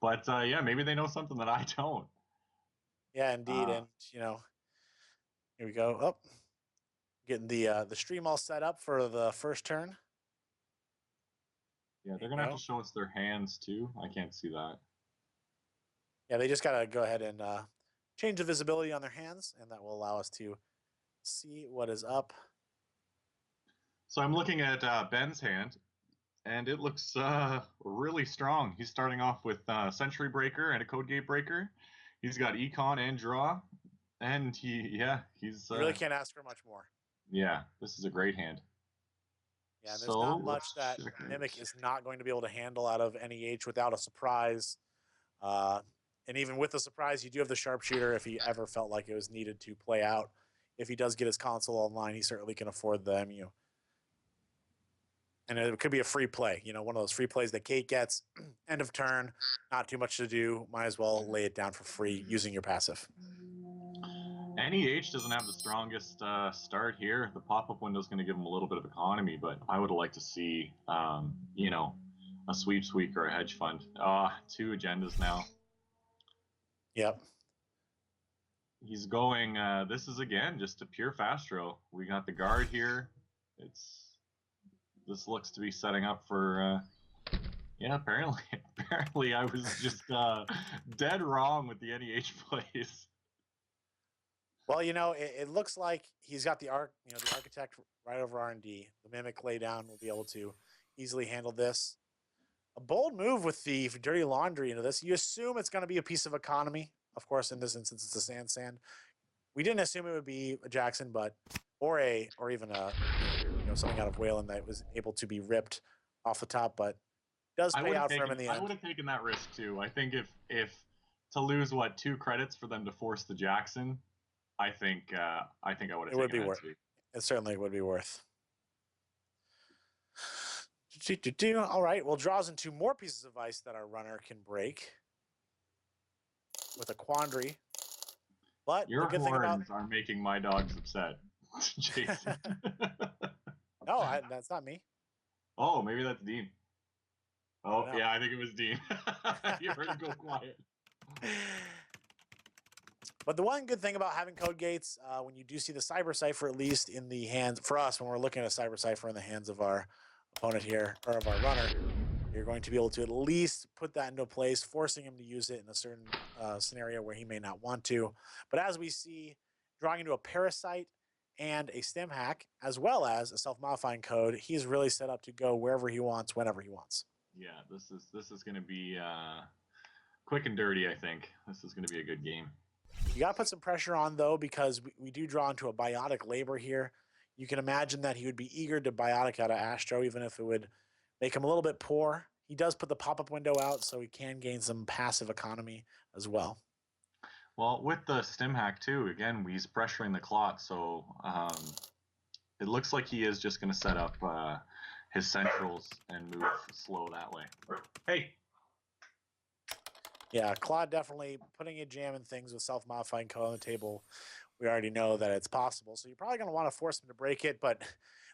But yeah, maybe they know something that I don't. Yeah, indeed. And here we go. Oh, getting the stream all set up for the first turn. Yeah, they're There you gonna have to go. show us their hands too. I can't see that. Yeah, they just gotta go ahead and change the visibility on their hands, and that will allow us to see what is up. So I'm looking at Ben's hand, and it looks really strong. He's starting off with Century Breaker and a Code Gate Breaker. He's got Econ and Draw, and he's You really can't ask for much more. yeah, this is a great hand. Yeah, and there's So not much let's that check Mimic it. is not going to be able to handle out of NEH without a surprise. And even with a surprise, you do have the Sharpshooter if he ever felt like it was needed to play out. If he does get his console online, he certainly can afford the MU. And it could be a free play, one of those free plays that Kate gets, end of turn, not too much to do, might as well lay it down for free using your passive. NEH doesn't have the strongest start here. The pop-up window is going to give him a little bit of economy, but I would like to see, a sweep squeak or a hedge fund. Two agendas now. Yep. He's going. This is again just a pure fast row. We got the guard here. This looks to be setting up for. Yeah, apparently I was just dead wrong with the NEH plays. Well, it looks like he's got the architect right over R&D. The Mimic laydown will be able to easily handle this. A bold move with the dirty laundry into this. You assume it's going to be a piece of economy. Of course, in this instance, it's a sand. We didn't assume it would be a Jackson, or even something out of Wayland that was able to be ripped off the top, but does pay out for him in the end. I would have taken that risk too. I think if to lose 2 credits for them to force the Jackson, I think I would have taken that too. It certainly would be worth. All right, well, draws into more pieces of ice that our runner can break with a quandary. But your the good horns are making my dogs upset, Jason. No, that's not me. Oh, maybe that's Dean. Oh, yeah, I think it was Dean. You heard him go quiet. But the one good thing about having code gates, when you do see the Cyber Cipher, at least in the hands, for us, when we're looking at a Cyber Cipher in the hands of our opponent here, or of our runner, you're going to be able to at least put that into place, forcing him to use it in a certain scenario where he may not want to. But as we see, drawing into a Parasite and a Stem Hack, as well as a self-modifying code, he's really set up to go wherever he wants, whenever he wants. Yeah, this is going to be quick and dirty, I think. This is going to be a good game. You got to put some pressure on, though, because we do draw into a Biotic Labor here. You can imagine that he would be eager to Biotic out of Astro, even if it would make him a little bit poor. He does put the pop-up window out, so he can gain some passive economy as well. Well, with the Stem Hack, too, again, he's pressuring the clot, so it looks like he is just going to set up his centrals and move slow that way. Hey! Yeah, Claude definitely putting a jam in things with self-modifying code on the table. We already know that it's possible, so you're probably going to want to force him to break it, but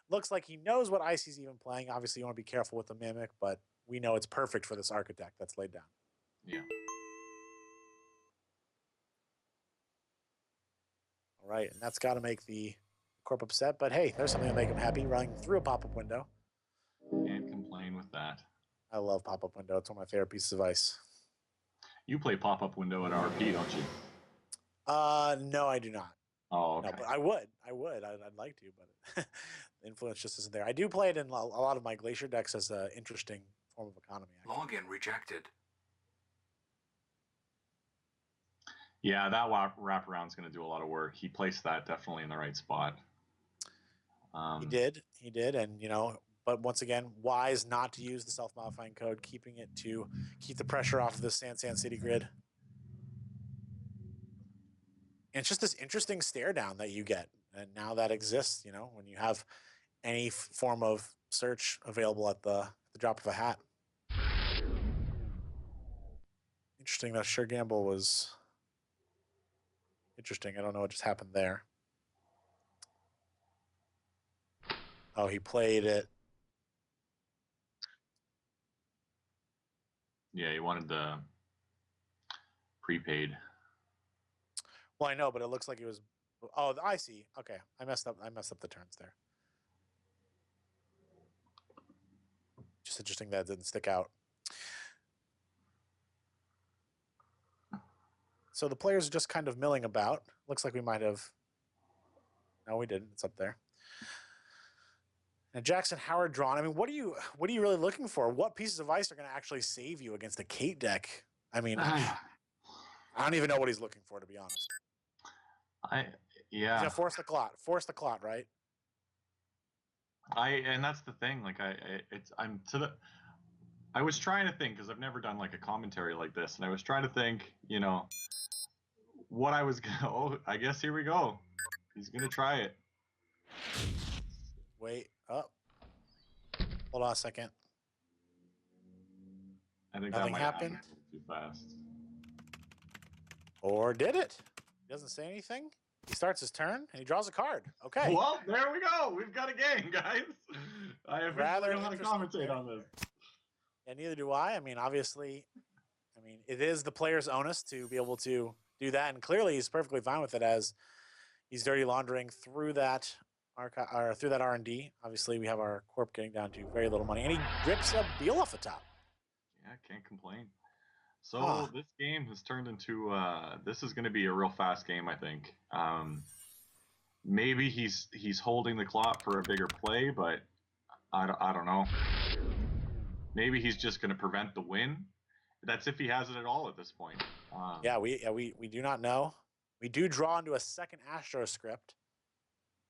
looks like he knows what Icy's even playing. Obviously, you want to be careful with the Mimic, but we know it's perfect for this Architect that's laid down. Yeah. All right, and that's got to make the Corp upset, but hey, there's something to make him happy, running through a pop-up window. Can't complain with that. I love pop-up window. It's one of my favorite pieces of ice. You play pop-up window at RP, don't you? No, I do not. Oh, okay. No, but I would. I'd like to, but the influence just isn't there. I do play it in a lot of my Glacier decks as an interesting form of economy. Actually. Login rejected. Yeah, that wraparound's going to do a lot of work. He placed that definitely in the right spot. He did, and but once again, wise not to use the self-modifying code, keeping it to keep the pressure off of the Sand City grid. And it's just this interesting stare down that you get, and now that exists. When you have any form of search available at the drop of a hat. Interesting that Sure Gamble was interesting. I don't know what just happened there. Oh, he played it. Yeah, he wanted the prepaid. Well, I know, but it looks like it was. Oh, I see. Okay, I messed up the turns there. Just interesting that it didn't stick out. So the players are just kind of milling about. Looks like we might have. No, we didn't. It's up there. And Jackson Howard drawn. I mean, what are you really looking for? What pieces of ice are going to actually save you against the Kate deck? I mean, I don't even know what he's looking for, to be honest. He's gonna force the clot. Force the clot, right? And that's the thing. Like I was trying to think because I've never done like a commentary like this, and I was trying to think, what I was gonna. Oh, I guess here we go. He's gonna try it. Wait up. Hold on a second. I think Nothing that might happened. happen too fast. Or did it? He doesn't say anything. He starts his turn and he draws a card. Okay. Well, there we go. We've got a game, guys. I officially know how to commentate on this. Yeah, neither do I. I mean, obviously, it is the player's onus to be able to do that, and clearly he's perfectly fine with it as he's dirty laundering through that through that R&D. Obviously, we have our corp getting down to very little money, and he rips a Beal off the top. Yeah, can't complain. So this game has turned into this is going to be a real fast game, I think. Maybe he's holding the clock for a bigger play, but I don't know. Maybe he's just going to prevent the win. That's if he has it at all at this point. We do not know. We do draw into a second Astro script,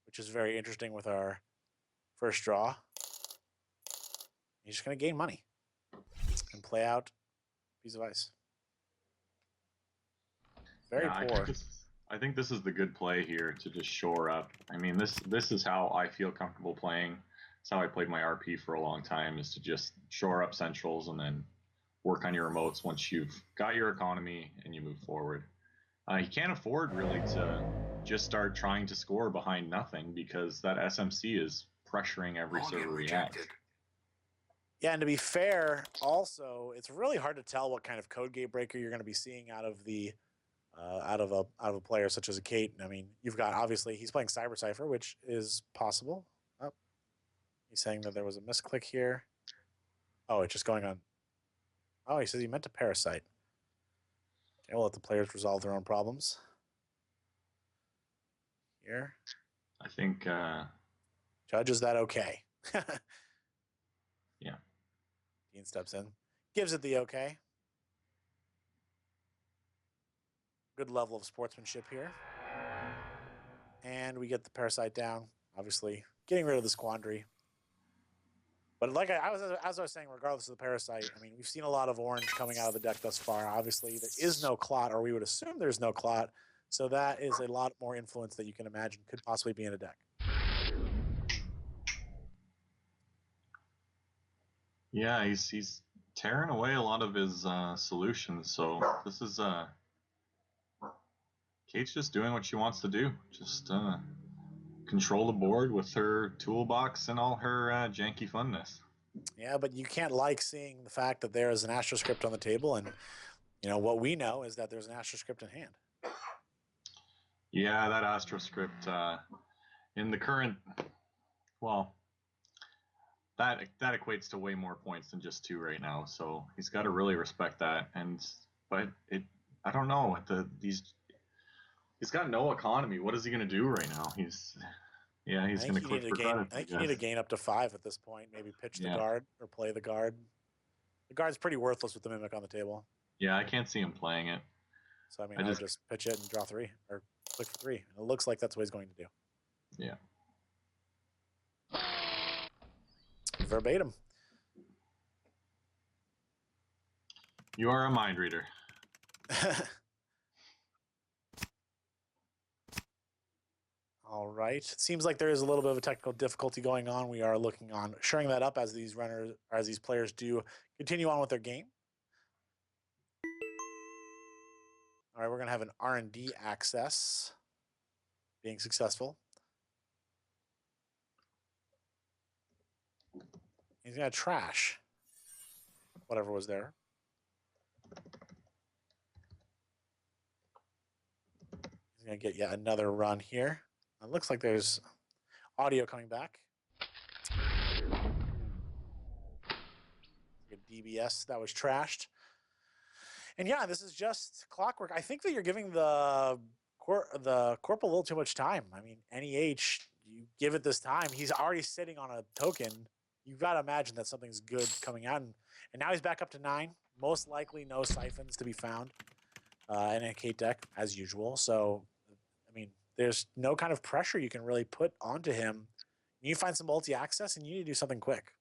which is very interesting with our first draw. He's just going to gain money and play out a piece of ice. Very poor. I think this is the good play here to just shore up. I mean, this is how I feel comfortable playing. It's how I played my RP for a long time, is to just shore up centrals and then work on your remotes once you've got your economy and you move forward. He can't afford really to just start trying to score behind nothing because that SMC is pressuring every server he has. Yeah, and to be fair, also, it's really hard to tell what kind of code gate breaker you're going to be seeing out of the out of a player such as a Kate. I mean, you've got, obviously, he's playing Cyber Cipher, which is possible. Oh, he's saying that there was a misclick here. Oh, it's just going on. Oh, he says he meant to Parasite. Okay, we'll let the players resolve their own problems. Here. I think... Judge, is that okay? Yeah. Dean steps in. Gives it the okay. Good level of sportsmanship here. And we get the Parasite down. Obviously, getting rid of the Squandry. But like as I was saying, regardless of the Parasite, I mean, we've seen a lot of orange coming out of the deck thus far. Obviously, there is no clot, or we would assume there's no clot. So that is a lot more influence that you can imagine could possibly be in a deck. Yeah, he's tearing away a lot of his solutions. So this is Kate's just doing what she wants to do. Just control the board with her toolbox and all her janky funness. Yeah, but you can't like seeing the fact that there is an Astro script on the table, and what we know is that there's an Astro script in hand. Yeah, that Astro script in the current, well, that equates to way more points than just 2 right now. So he's got to really respect that. But I don't know. He's got no economy. What is he going to do right now? He's going to click for credit. I think you need to gain up to 5 at this point. Maybe pitch the guard or play the guard. The guard's pretty worthless with the Mimic on the table. Yeah, I can't see him playing it. So, I mean, I would just pitch it and draw 3 or click for 3. And it looks like that's what he's going to do. Yeah. Verbatim. You are a mind reader. All right. It seems like there is a little bit of a technical difficulty going on. We are looking on shoring that up as these players do continue on with their game. All right, we're going to have an R&D access being successful. He's going to trash whatever was there. He's going to get yet another run here. It looks like there's audio coming back. A DBS that was trashed. And yeah, this is just clockwork. I think that you're giving the Corp a little too much time. I mean, NEH, you give it this time. He's already sitting on a token. You've got to imagine that something's good coming out. And now he's back up to 9. Most likely no siphons to be found in a Kate deck, as usual. So, I mean, there's no kind of pressure you can really put onto him. You find some multi-access, and you need to do something quick.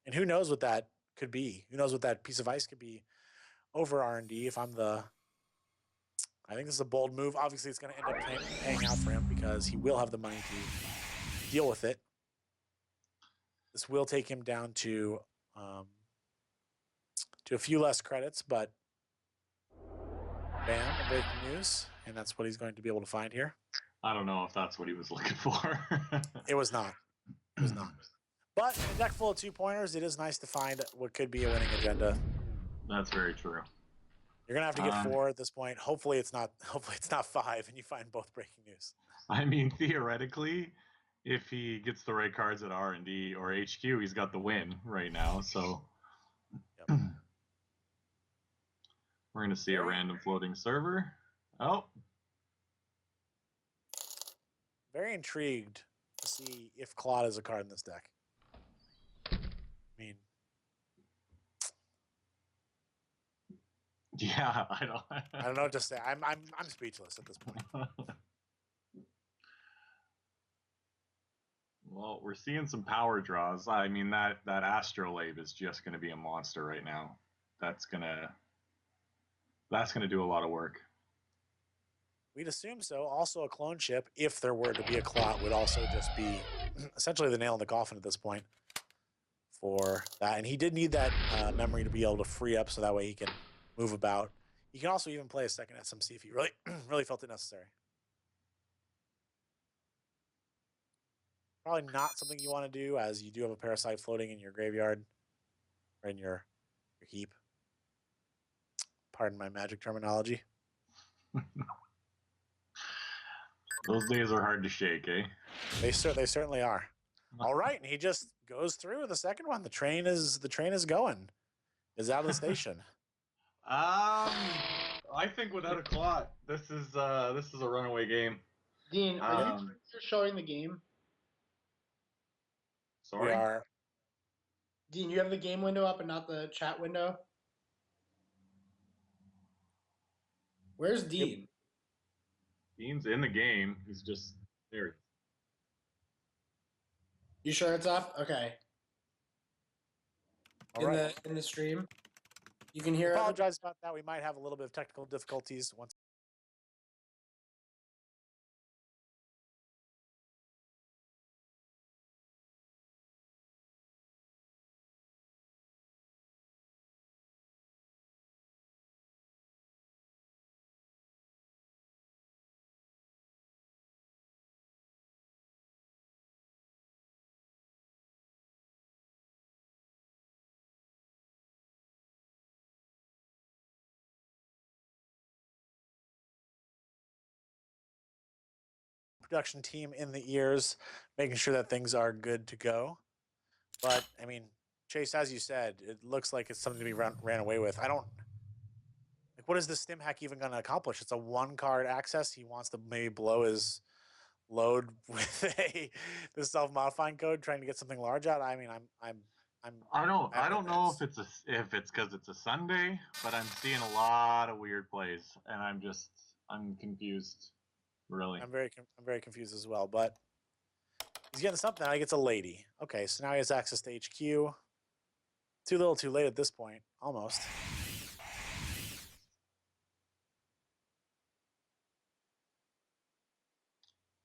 And who knows what that could be? Who knows what that piece of ice could be over R&D if I'm the... I think this is a bold move. Obviously, it's going to end up paying out for him because he will have the money to deal with it. This will take him down to a few less credits, but bam, breaking news. And that's what he's going to be able to find here. I don't know if that's what he was looking for. It was not. It was not. But in a deck full of 2-pointers, it is nice to find what could be a winning agenda. That's very true. You're gonna have to get 4 at this point. Hopefully it's not 5, and you find both breaking news. I mean, theoretically, if he gets the right cards at R&D or HQ, he's got the win right now. So Yep. We're gonna see a random floating server. Oh, very intrigued to see if Claude is a card in this deck. I mean, yeah, I don't know what to say. I'm speechless at this point. Well, we're seeing some power draws. I mean, that Astrolabe is just going to be a monster right now. That's gonna do a lot of work. We'd assume so. Also, a clone ship, if there were to be a clot, would also just be essentially the nail in the coffin at this point for that. And he did need that memory to be able to free up so that way he can move about. He can also even play a second SMC if he really, really felt it necessary. Probably not something you want to do, as you do have a parasite floating in your graveyard or in your heap. Pardon my magic terminology. Those days are hard to shake, eh? They certainly are. All right, and he just goes through the second one. The train is going. Is out of the station. I think without a clot, this is a runaway game. Dean, are you showing the game? Sorry. We are. Dean, you have the game window up and not the chat window? Where's Dean? Dean's in the game. He's just there. You sure it's up? Okay. All right. In the stream, you can hear. I apologize about that. We might have a little bit of technical difficulties once. Production team in the ears, making sure that things are good to go. But I mean, Chase, as you said, it looks like it's something to be ran away with. I don't like. What is the stim hack even going to accomplish? It's a 1-card access. He wants to maybe blow his load with the self-modifying code, trying to get something large out. I mean, I don't know if it's because it's a Sunday, but I'm seeing a lot of weird plays, and I'm confused. Really, I'm very confused as well. But he's getting something. Now he gets a lady. Okay, so now he has access to HQ. Too little, too late at this point, almost.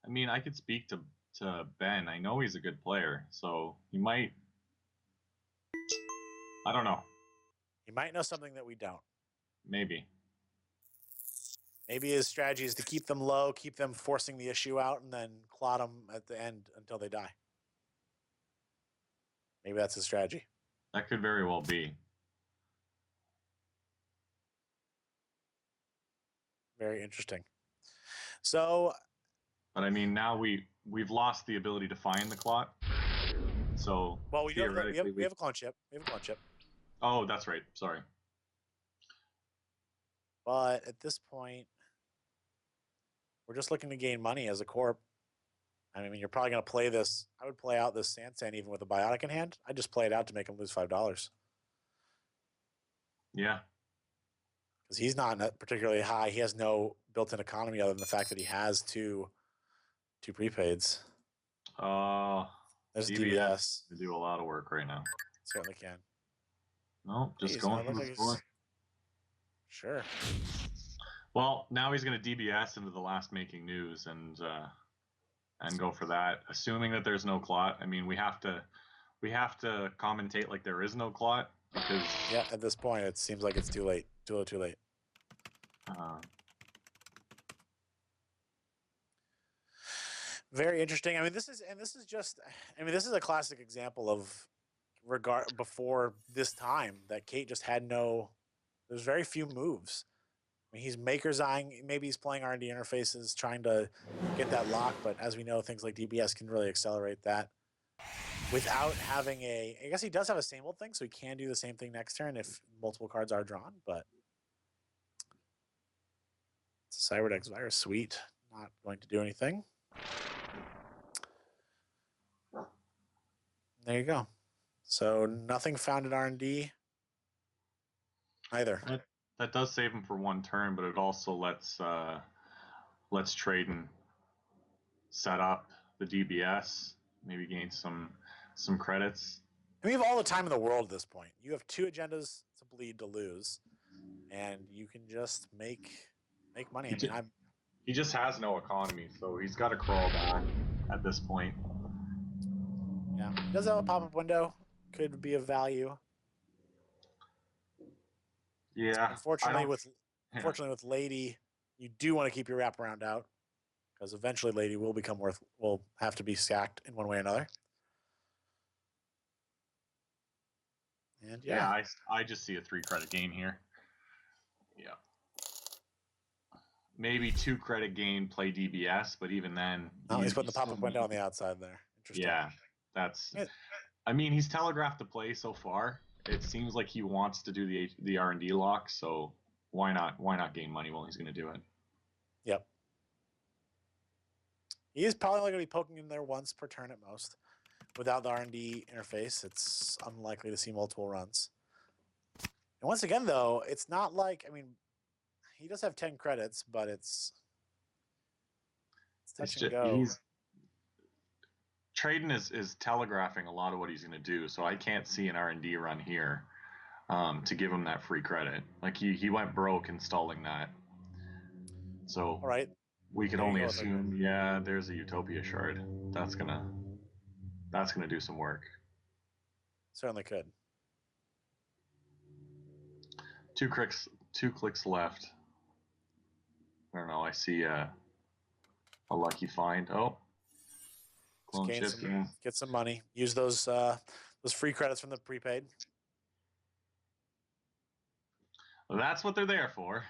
I mean, I could speak to Ben. I know he's a good player, so he might. I don't know. He might know something that we don't. Maybe. Maybe his strategy is to keep them low, keep them forcing the issue out, and then clot them at the end until they die. Maybe that's his strategy. That could very well be. Very interesting. So, But I mean, now we've lost the ability to find the clot. So well, we do have theoretically, we have a clone chip. We have a clone chip. Oh, that's right. Sorry. But at this point, we're just looking to gain money as a corp. I mean, you're probably going to play this. I would play out this Sansan even with a biotic in hand. I'd just play it out to make him lose $5. Yeah. Because he's not particularly high. He has no built-in economy other than the fact that he has two prepaids. There's DBS. They do a lot of work right now. Certainly can. No, just going for the score. Sure. Well, now he's going to DBS into the last making news and go for that, assuming that there's no clot. I mean, we have to commentate like there is no clot because at this point it seems like it's too late. Too late. Very interesting. I mean, this is a classic example of before this time that Kate just had no. There's very few moves. I mean, he's maker's eyeing. Maybe he's playing R&D interfaces, trying to get that lock. But as we know, things like DBS can really accelerate that without having a. I guess he does have a same old thing, so he can do the same thing next turn if multiple cards are drawn. But it's a Cyberdex Virus Suite. Not going to do anything. There you go. So nothing found in R&D either. That does save him for one turn, but it also lets Tradon set up the DBS, maybe gain some credits. And we have all the time in the world at this point. You have 2 agendas to bleed to lose, and you can just make money. He just has no economy, so he's got to crawl back at this point. Yeah, he does have a pop-up window. Could be of value. Yeah. Unfortunately, with Lady, you do want to keep your wraparound out because eventually Lady will have to be sacked in one way or another. And yeah, I just see a 3 credit gain here. Yeah. Maybe 2 credit gain, play DBS, but even then. Oh, he's putting the pop-up window on the outside there. Interesting. Yeah, I mean, he's telegraphed the play so far. It seems like he wants to do the R&D lock, so why not gain money while he's going to do it? Yep. He is probably only going to be poking in there once per turn at most. Without the R&D interface, it's unlikely to see multiple runs. And once again, though, it's not like, I mean, he does have 10 credits, but it's touch and go. Tradon is telegraphing a lot of what he's going to do, so I can't see an R&D run here to give him that free credit. Like he went broke installing that. So all right, we could only assume, yeah, there's a Utopia shard. That's gonna do some work. Certainly could. 2 clicks left. I don't know. I see a lucky find. Oh. Get some money. Use those free credits from the prepaid. Well, that's what they're there for.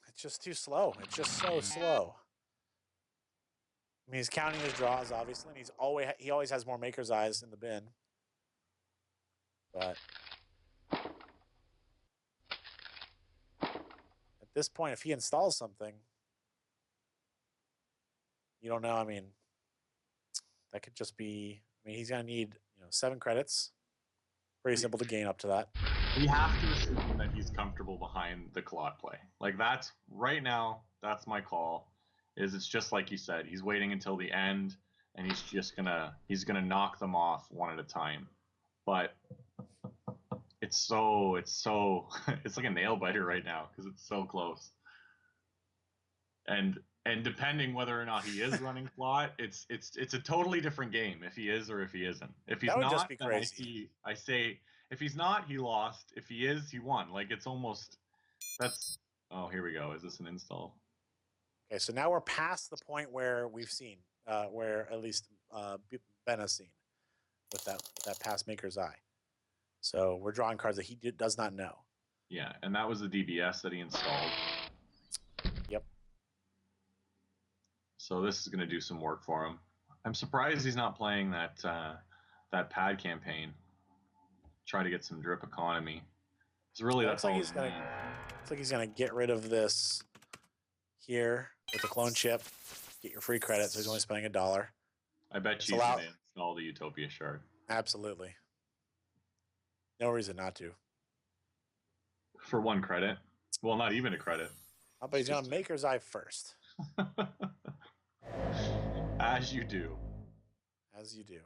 It's just too slow. It's just so slow. I mean, he's counting his draws, obviously, and he always has more maker's eyes in the bin. But at this point, if he installs something, you don't know. I mean, that could just be. I mean, he's gonna need 7 credits. Pretty simple to gain up to that. We have to assume that he's comfortable behind the clot play. Like that's right now. That's my call. It's just like you said. He's waiting until the end, and he's gonna knock them off one at a time. But it's like a nail biter right now because it's so close. And depending whether or not he is running plot, it's a totally different game if he is or if he isn't. If he's not, just be crazy. I say if he's not, he lost. If he is, he won. Like it's almost oh, here we go. Is this an install? Okay, so now we're past the point where we've seen, where at least Ben has seen with that past maker's eye. So we're drawing cards that he does not know. Yeah, and that was the DBS that he installed. Yep. So this is going to do some work for him. I'm surprised he's not playing that that pad campaign. Try to get some drip economy. It's really Looks like he's gonna get rid of this here with the clone chip. Get your free credit, so he's only spending $1. I bet It's you he's allowed- going to install the Utopia Shard. Absolutely. No reason not to. For 1 credit. Well, not even a credit. But he's gonna Maker's Eye first. As you do. As you do.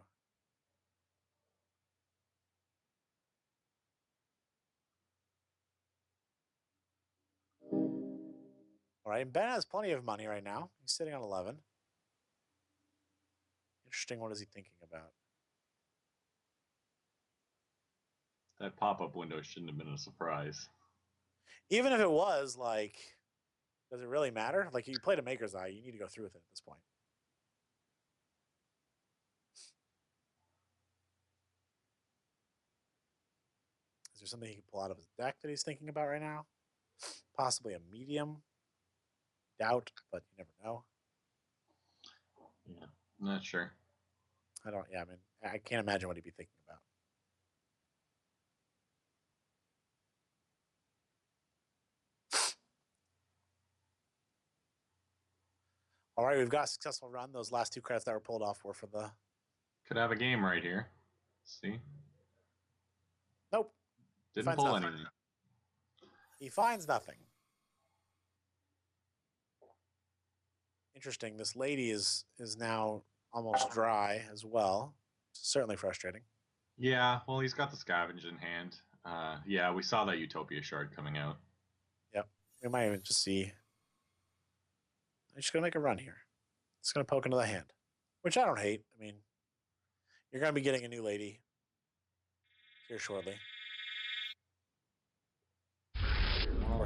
All right, Ben has plenty of money right now. He's sitting on 11. Interesting. What is he thinking about? That pop-up window shouldn't have been a surprise. Even if it was, like, does it really matter? Like, you played a Maker's Eye. You need to go through with it at this point. Is there something he can pull out of his deck that he's thinking about right now? Possibly a medium. Doubt, but you never know. Yeah, I'm not sure. I mean, I can't imagine what he'd be thinking about. All right, we've got a successful run. Those last 2 credits that were pulled off were for the... Could have a game right here. See? Nope. Didn't pull anything. He finds nothing. Interesting. This lady is now almost dry as well. Certainly frustrating. Yeah, well, he's got the scavenge in hand. Yeah, we saw that Utopia Shard coming out. Yep. We might even just see... I'm just going to make a run here. It's going to poke into the hand, which I don't hate. I mean, you're going to be getting a new lady here shortly.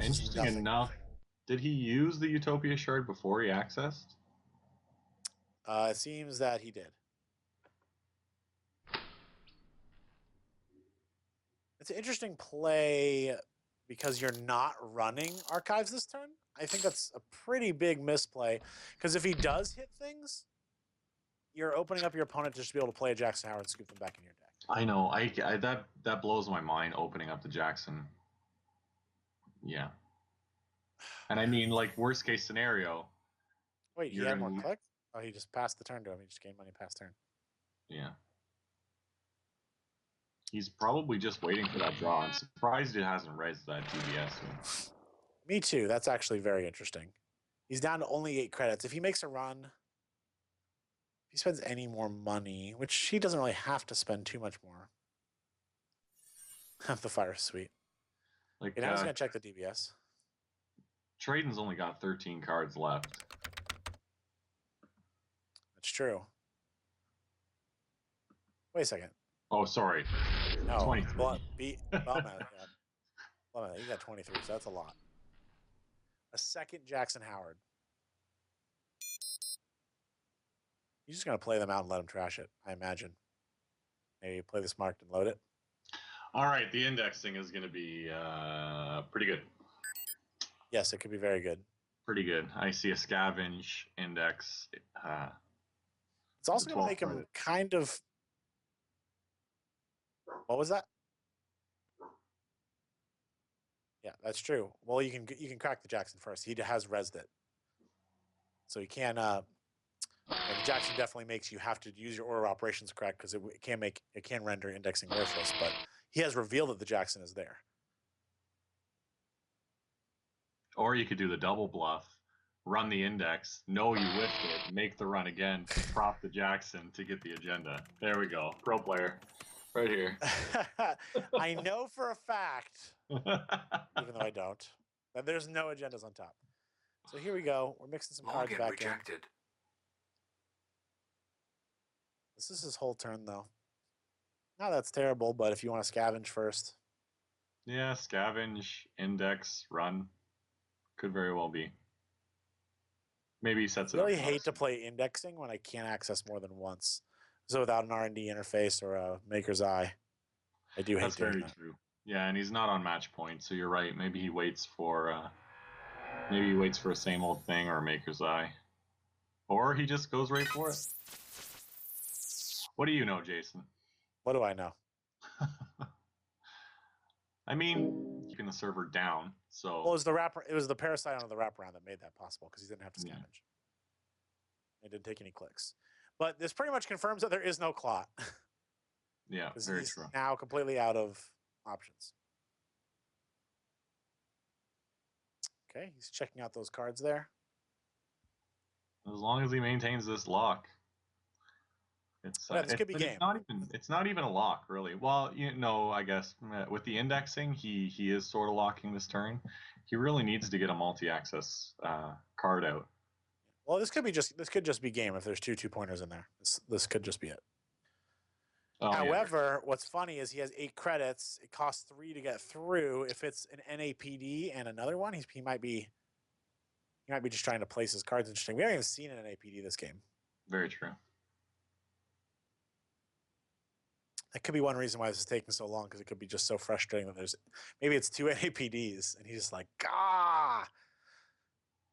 Interesting enough, did he use the Utopia Shard before he accessed? It seems that he did. It's an interesting play because you're not running archives this turn. I think that's a pretty big misplay because if he does hit things, you're opening up your opponent just to be able to play a Jackson Howard and scoop them back in your deck. I know. I that blows my mind, opening up the Jackson. Yeah. And I mean, like, worst case scenario. Wait, he had more click? Oh, he just passed the turn to him. He just gained money past turn. Yeah. He's probably just waiting for that draw. I'm surprised it hasn't raised that GBS. Me too. That's actually very interesting. He's down to only 8 credits. If he makes a run, if he spends any more money, which he doesn't really have to spend too much more. The fire is sweet. Like, now he's going to check the DBS. Tradon's only got 13 cards left. That's true. Wait a second. Oh, sorry. No. 23. Blum, you got 23, so that's a lot. A second Jackson Howard. You're just going to play them out and let them trash it, I imagine. Maybe play this marked and load it. All right, the indexing is going to be pretty good. Yes, it could be very good. Pretty good. I see a scavenge index. It's also going to make him kind of... What was that? Yeah, that's true. Well, you can crack the Jackson first. He has rezzed it, so you can. The Jackson definitely makes you have to use your order of operations correct because it can render indexing worthless. But he has revealed that the Jackson is there. Or you could do the double bluff, run the index, know you whiffed it, make the run again, prop the Jackson to get the agenda. There we go. Pro player. Right here. I know for a fact, even though I don't, that there's no agendas on top. So here we go. We're mixing some cards back rejected. In. This is his whole turn, though. Now that's terrible, but if you want to scavenge first. Yeah, scavenge, index, run. Could very well be. Maybe he sets it up. I really hate to play indexing when I can't access more than once. So without an R&D interface or a Maker's Eye, I do hate That's doing very that. true. Yeah, and he's not on match point, so you're right. Maybe he waits for a same old thing or a Maker's Eye. Or he just goes right for it. What do you know, Jason? What do I know? I mean, keeping the server down, so... Well, it was the parasite on the wraparound that made that possible because he didn't have to scavenge. It didn't take any clicks. But this pretty much confirms that there is no clot. Yeah, very true. Now completely out of options. Okay, he's checking out those cards there. As long as he maintains this lock. This could be game. It's not even a lock, really. Well, I guess with the indexing, he is sort of locking this turn. He really needs to get a multi-access card out. Well, this could just be game if there's two 2-pointers in there. This could just be it. Oh, However, what's funny is he has 8 credits. It costs 3 to get through. If it's an NAPD and another one, he might be just trying to place his cards interesting. We haven't even seen an NAPD this game. Very true. That could be one reason why this is taking so long, because it could be just so frustrating that maybe it's 2 NAPDs and he's just like,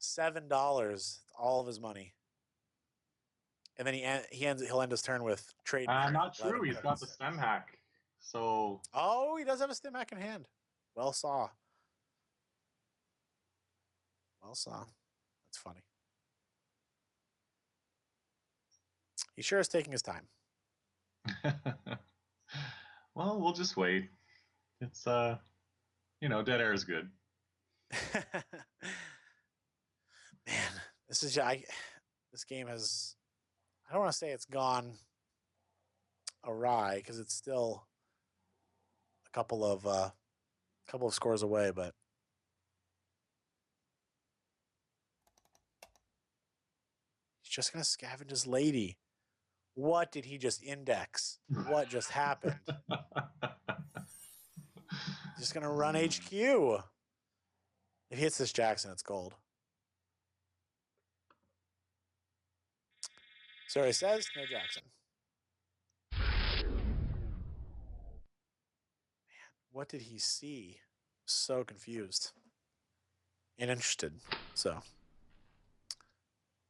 $7, all of his money. And then he'll end his turn with trade. Not true. He's got the stem hack. So. Oh, he does have a stem hack in hand. Well saw. That's funny. He sure is taking his time. Well, we'll just wait. It's dead air is good. Man, this game has, I don't want to say it's gone awry, because it's still a couple of scores away, but he's just gonna scavenge his lady. What did he just index? What just happened? Just gonna run HQ. If he hits this Jackson, it's gold. So he says, no Jackson. Man, what did he see? So confused and interested. So,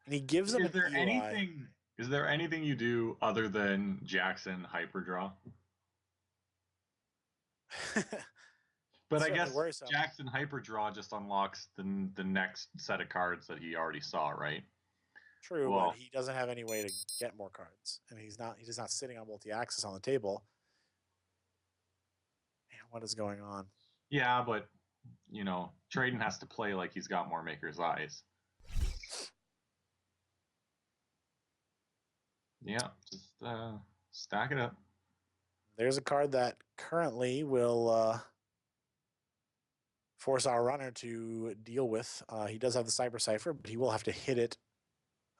and he gives him Is there anything you do other than Jackson hyperdraw? But I guess Jackson hyperdraw just unlocks the next set of cards that he already saw, right? True, but he doesn't have any way to get more cards, and he's just not sitting on multi-axis on the table. Man, what is going on? Yeah, but Tradon has to play like he's got more Maker's Eyes. Yeah, just stack it up. There's a card that currently will force our runner to deal with. He does have the Cyber Cipher, but he will have to hit it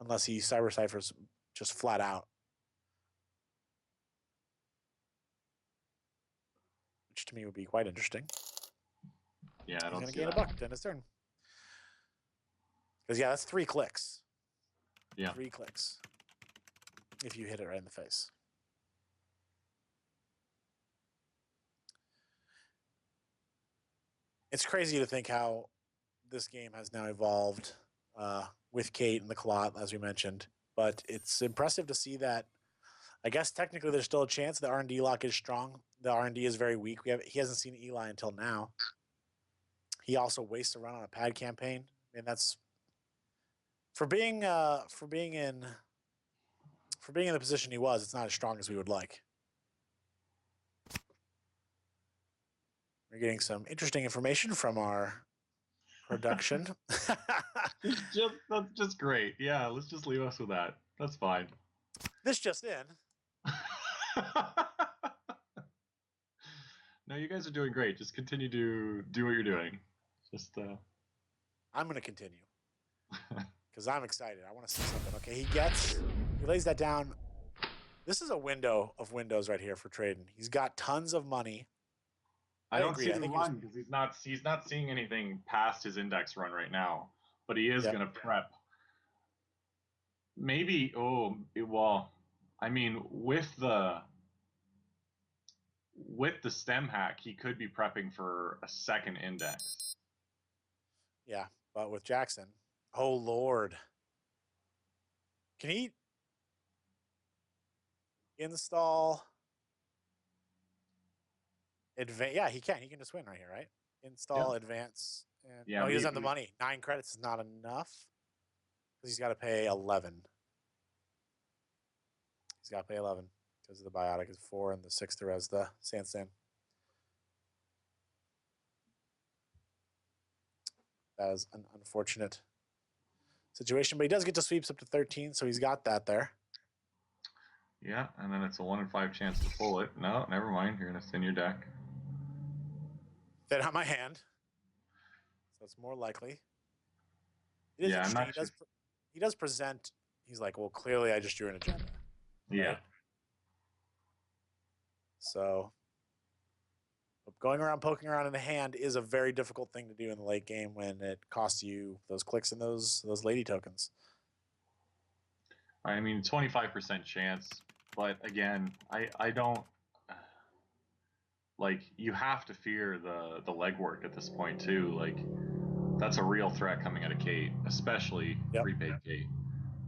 unless he Cyber Ciphers just flat out. Which to me would be quite interesting. Yeah, I don't see that. He's going to gain a buck in his turn. Because, that's 3 clicks. Yeah. 3 clicks. If you hit it right in the face. It's crazy to think how this game has now evolved with Kate and the Clot, as we mentioned. But it's impressive to see that. I guess technically there's still a chance. The R&D lock is strong. The R&D is very weak. He hasn't seen Eli until now. He also wastes a run on a pad campaign. And that's for being in the position he was, it's not as strong as we would like. We're getting some interesting information from our production. That's just great. Yeah, let's just leave us with that. That's fine. This just in. No, you guys are doing great. Just continue to do what you're doing. Just I'm going to continue. Because I'm excited. I want to see something. Okay, he lays that down. This is a window of windows right here for Tradon. He's got tons of money. I don't see the run because he's not seeing anything past his index run right now. But he is going to prep. Maybe. I mean, with the stem hack, he could be prepping for a second index. Yeah, but with Jackson, oh Lord. Can he install advance? Yeah, he can. He can just win right here, right? Install advance. And Yeah, no, he doesn't have the money. 9 credits is not enough because he's got to pay 11. He's got to pay 11 because of the biotic is 4 and the 6 to res the sandstand. That is an unfortunate situation, but he does get to sweeps up to 13, so he's got that there. Yeah, and then it's a 1 in 5 chance to pull it. No, never mind. You're going to thin your deck. Thin out my hand, so it's more likely. It is interesting. He does present. He's like, well, clearly I just drew an agenda. Yeah. Right? So going around, poking around in the hand is a very difficult thing to do in the late game when it costs you those clicks and those lady tokens. I mean, 25% chance, but again, I don't like. You have to fear the legwork at this point too. Like, that's a real threat coming out of Kate, especially prepaid Kate.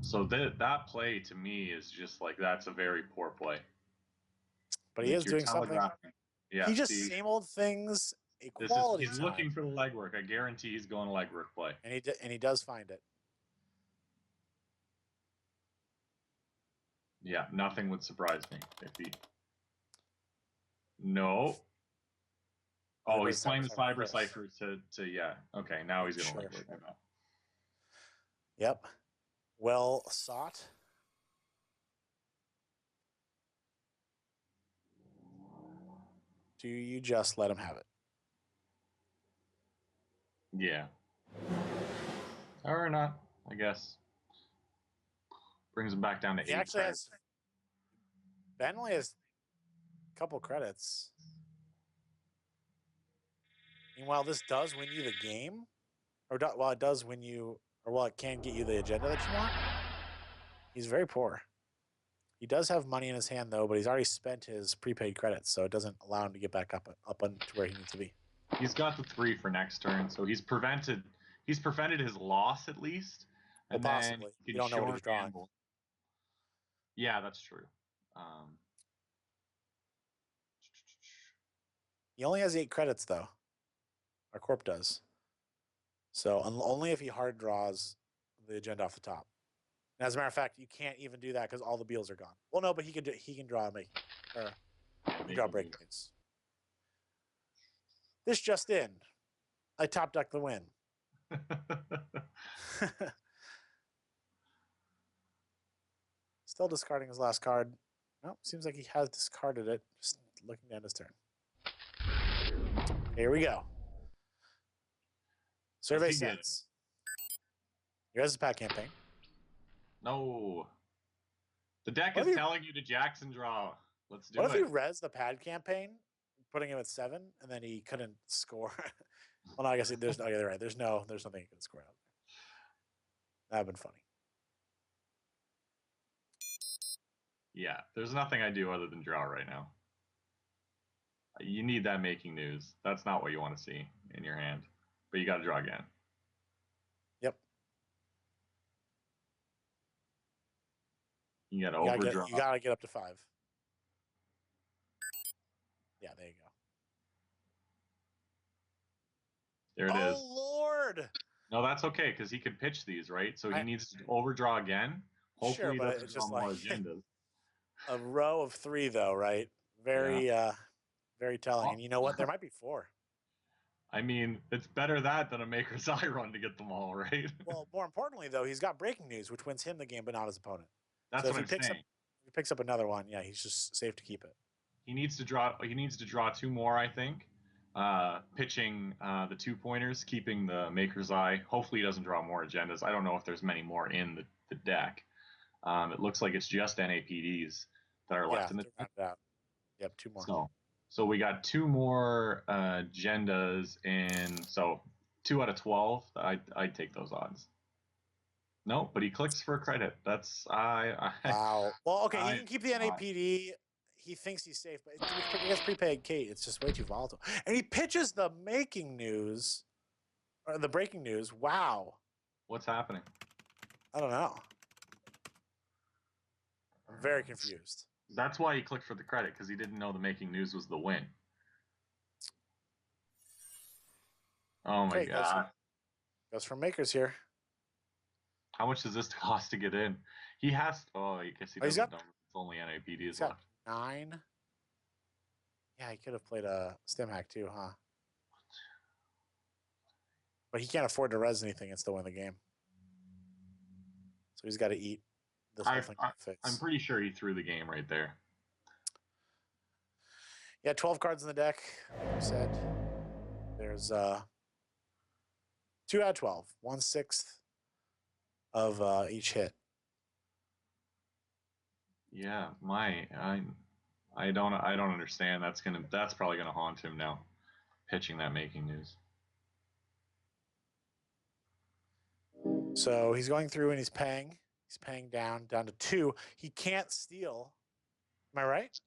So that play to me is just like that's a very poor play. But he is doing something. Yeah, he just same old things. He's looking for the legwork. I guarantee he's going to legwork play, and he does find it. Yeah, nothing would surprise me if he. No. Oh, he's playing the Cyber Cipher to yeah. Okay, now he's gonna legwork. Yep. Well sought. Do you just let him have it? Yeah. Or not, I guess. Brings him back down to 8. He actually has. Ben only has a couple credits. Meanwhile, this does win you the game. It does win you, it can get you the agenda that you want. He's very poor. He does have money in his hand, though, but he's already spent his prepaid credits, so it doesn't allow him to get back up to where he needs to be. He's got the 3 for next turn, so he's prevented his loss at least. And well, possibly. You don't know what he's drawing. Yeah, that's true. He only has 8 credits, though. Our corp does. So only if he hard draws the agenda off the top. And as a matter of fact, you can't even do that because all the beals are gone. Well, no, but he can draw break points. This just in. I top deck the win. Still discarding his last card. No, seems like he has discarded it. Just looking down his turn. Here we go. Survey sets. Your pack campaign. No. The deck is telling you to Jackson draw. Let's do it. What if he res the pad campaign, putting him at 7, and then he couldn't score? Well, no, I guess there's no. You're right. There's nothing he could score out there. That'd been funny. Yeah, there's nothing I do other than draw right now. You need that making news. That's not what you want to see in your hand. But you got to draw again. Yep. You got to overdraw. You got to get up to 5. Yeah, there you go. There it is. Oh, Lord. No, that's okay because he could pitch these, right? So he needs to overdraw again. Hopefully, sure, but it's just more like agendas. A row of 3, though, right? Very telling. And you know what? There might be 4. I mean, it's better that than a Maker's Eye run to get them all, right? Well, more importantly, though, he's got breaking news, which wins him the game, but not his opponent. That's what I'm saying. If he picks up another one, yeah, he's just safe to keep it. He needs to draw 2 more, I think. Pitching the 2-pointers, keeping the Maker's Eye. Hopefully, he doesn't draw more agendas. I don't know if there's many more in the deck. It looks like it's just NAPDs that are left in the deck. Yep, 2 more. So we got 2 more agendas, and so 2 out of 12. I'd take those odds. No, but he clicks for a credit. That's wow. Well, okay, he can keep the NAPD. He thinks he's safe, but he has prepaid Kate. It's just way too volatile. And he pitches the making news, or the breaking news. Wow. What's happening? I don't know. Very confused. That's why he clicked for the credit, because he didn't know the making news was the win. Oh my Okay, god. goes for makers here. How much does this cost to get in? He has. Oh, I guess he Oh, he's doesn't got- know. It's only NAPD He's is got left. 9. Yeah, he could have played a stem hack too, huh? But he can't afford to res anything and still win the game. So he's got to eat this whole thing. I'm pretty sure he threw the game right there. Yeah, 12 cards in the deck. Like you said, there's 2 out of 12, 1/6 of each hit. Yeah, I don't understand. That's probably gonna haunt him now, pitching that making news. So he's going through and he's paying. He's paying down to 2. He can't steal. Am I right?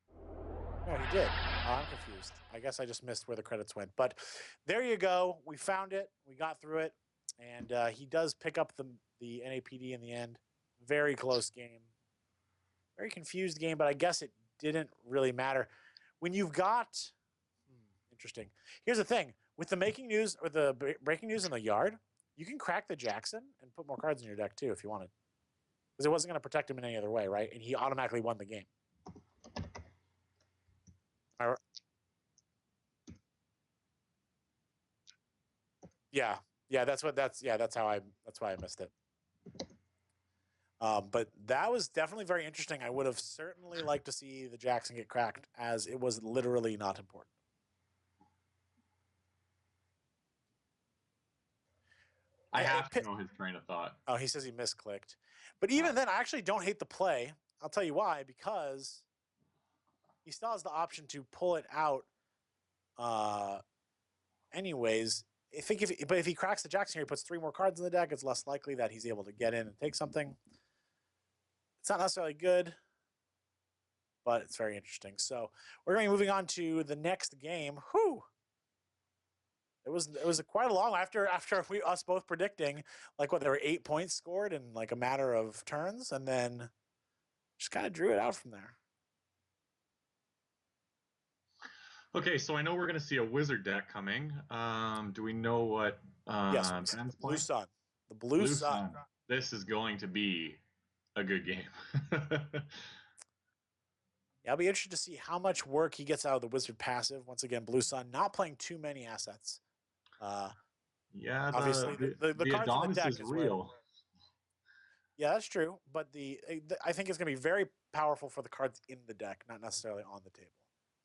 No, he did. Oh, I'm confused. I guess I just missed where the credits went. But there you go. We found it. We got through it. And he does pick up the NAPD in the end. Very close game. Very confused game, but I guess it didn't really matter. When you've got... interesting. Here's the thing. With the making news or the breaking news in the yard, you can crack the Jackson and put more cards in your deck too if you wanted. Because it wasn't going to protect him in any other way, right? And he automatically won the game. Yeah, that's why I missed it. But that was definitely very interesting. I would have certainly liked to see the Jackson get cracked, as it was literally not important. I have to know his train of thought. Oh, he says he misclicked. But even then, I actually don't hate the play. I'll tell you why. Because he still has the option to pull it out anyways. But if he cracks the Jackson here, he puts 3 more cards in the deck, it's less likely that he's able to get in and take something. It's not necessarily good, but it's very interesting. So we're going to be moving on to the next game. Whew. It was quite a long after us both predicting like what there were 8 points scored in like a matter of turns, and then just kind of drew it out from there. Okay, so I know we're going to see a wizard deck coming. Do we know what Yes, Ben's Blue playing? Sun. The Blue Sun. This is going to be a good game. Yeah, I'll be interested to see how much work he gets out of the wizard passive. Once again, Blue Sun not playing too many assets. Yeah, obviously the cards in the deck is real. Yeah, that's true. But I think it's going to be very powerful for the cards in the deck, not necessarily on the table.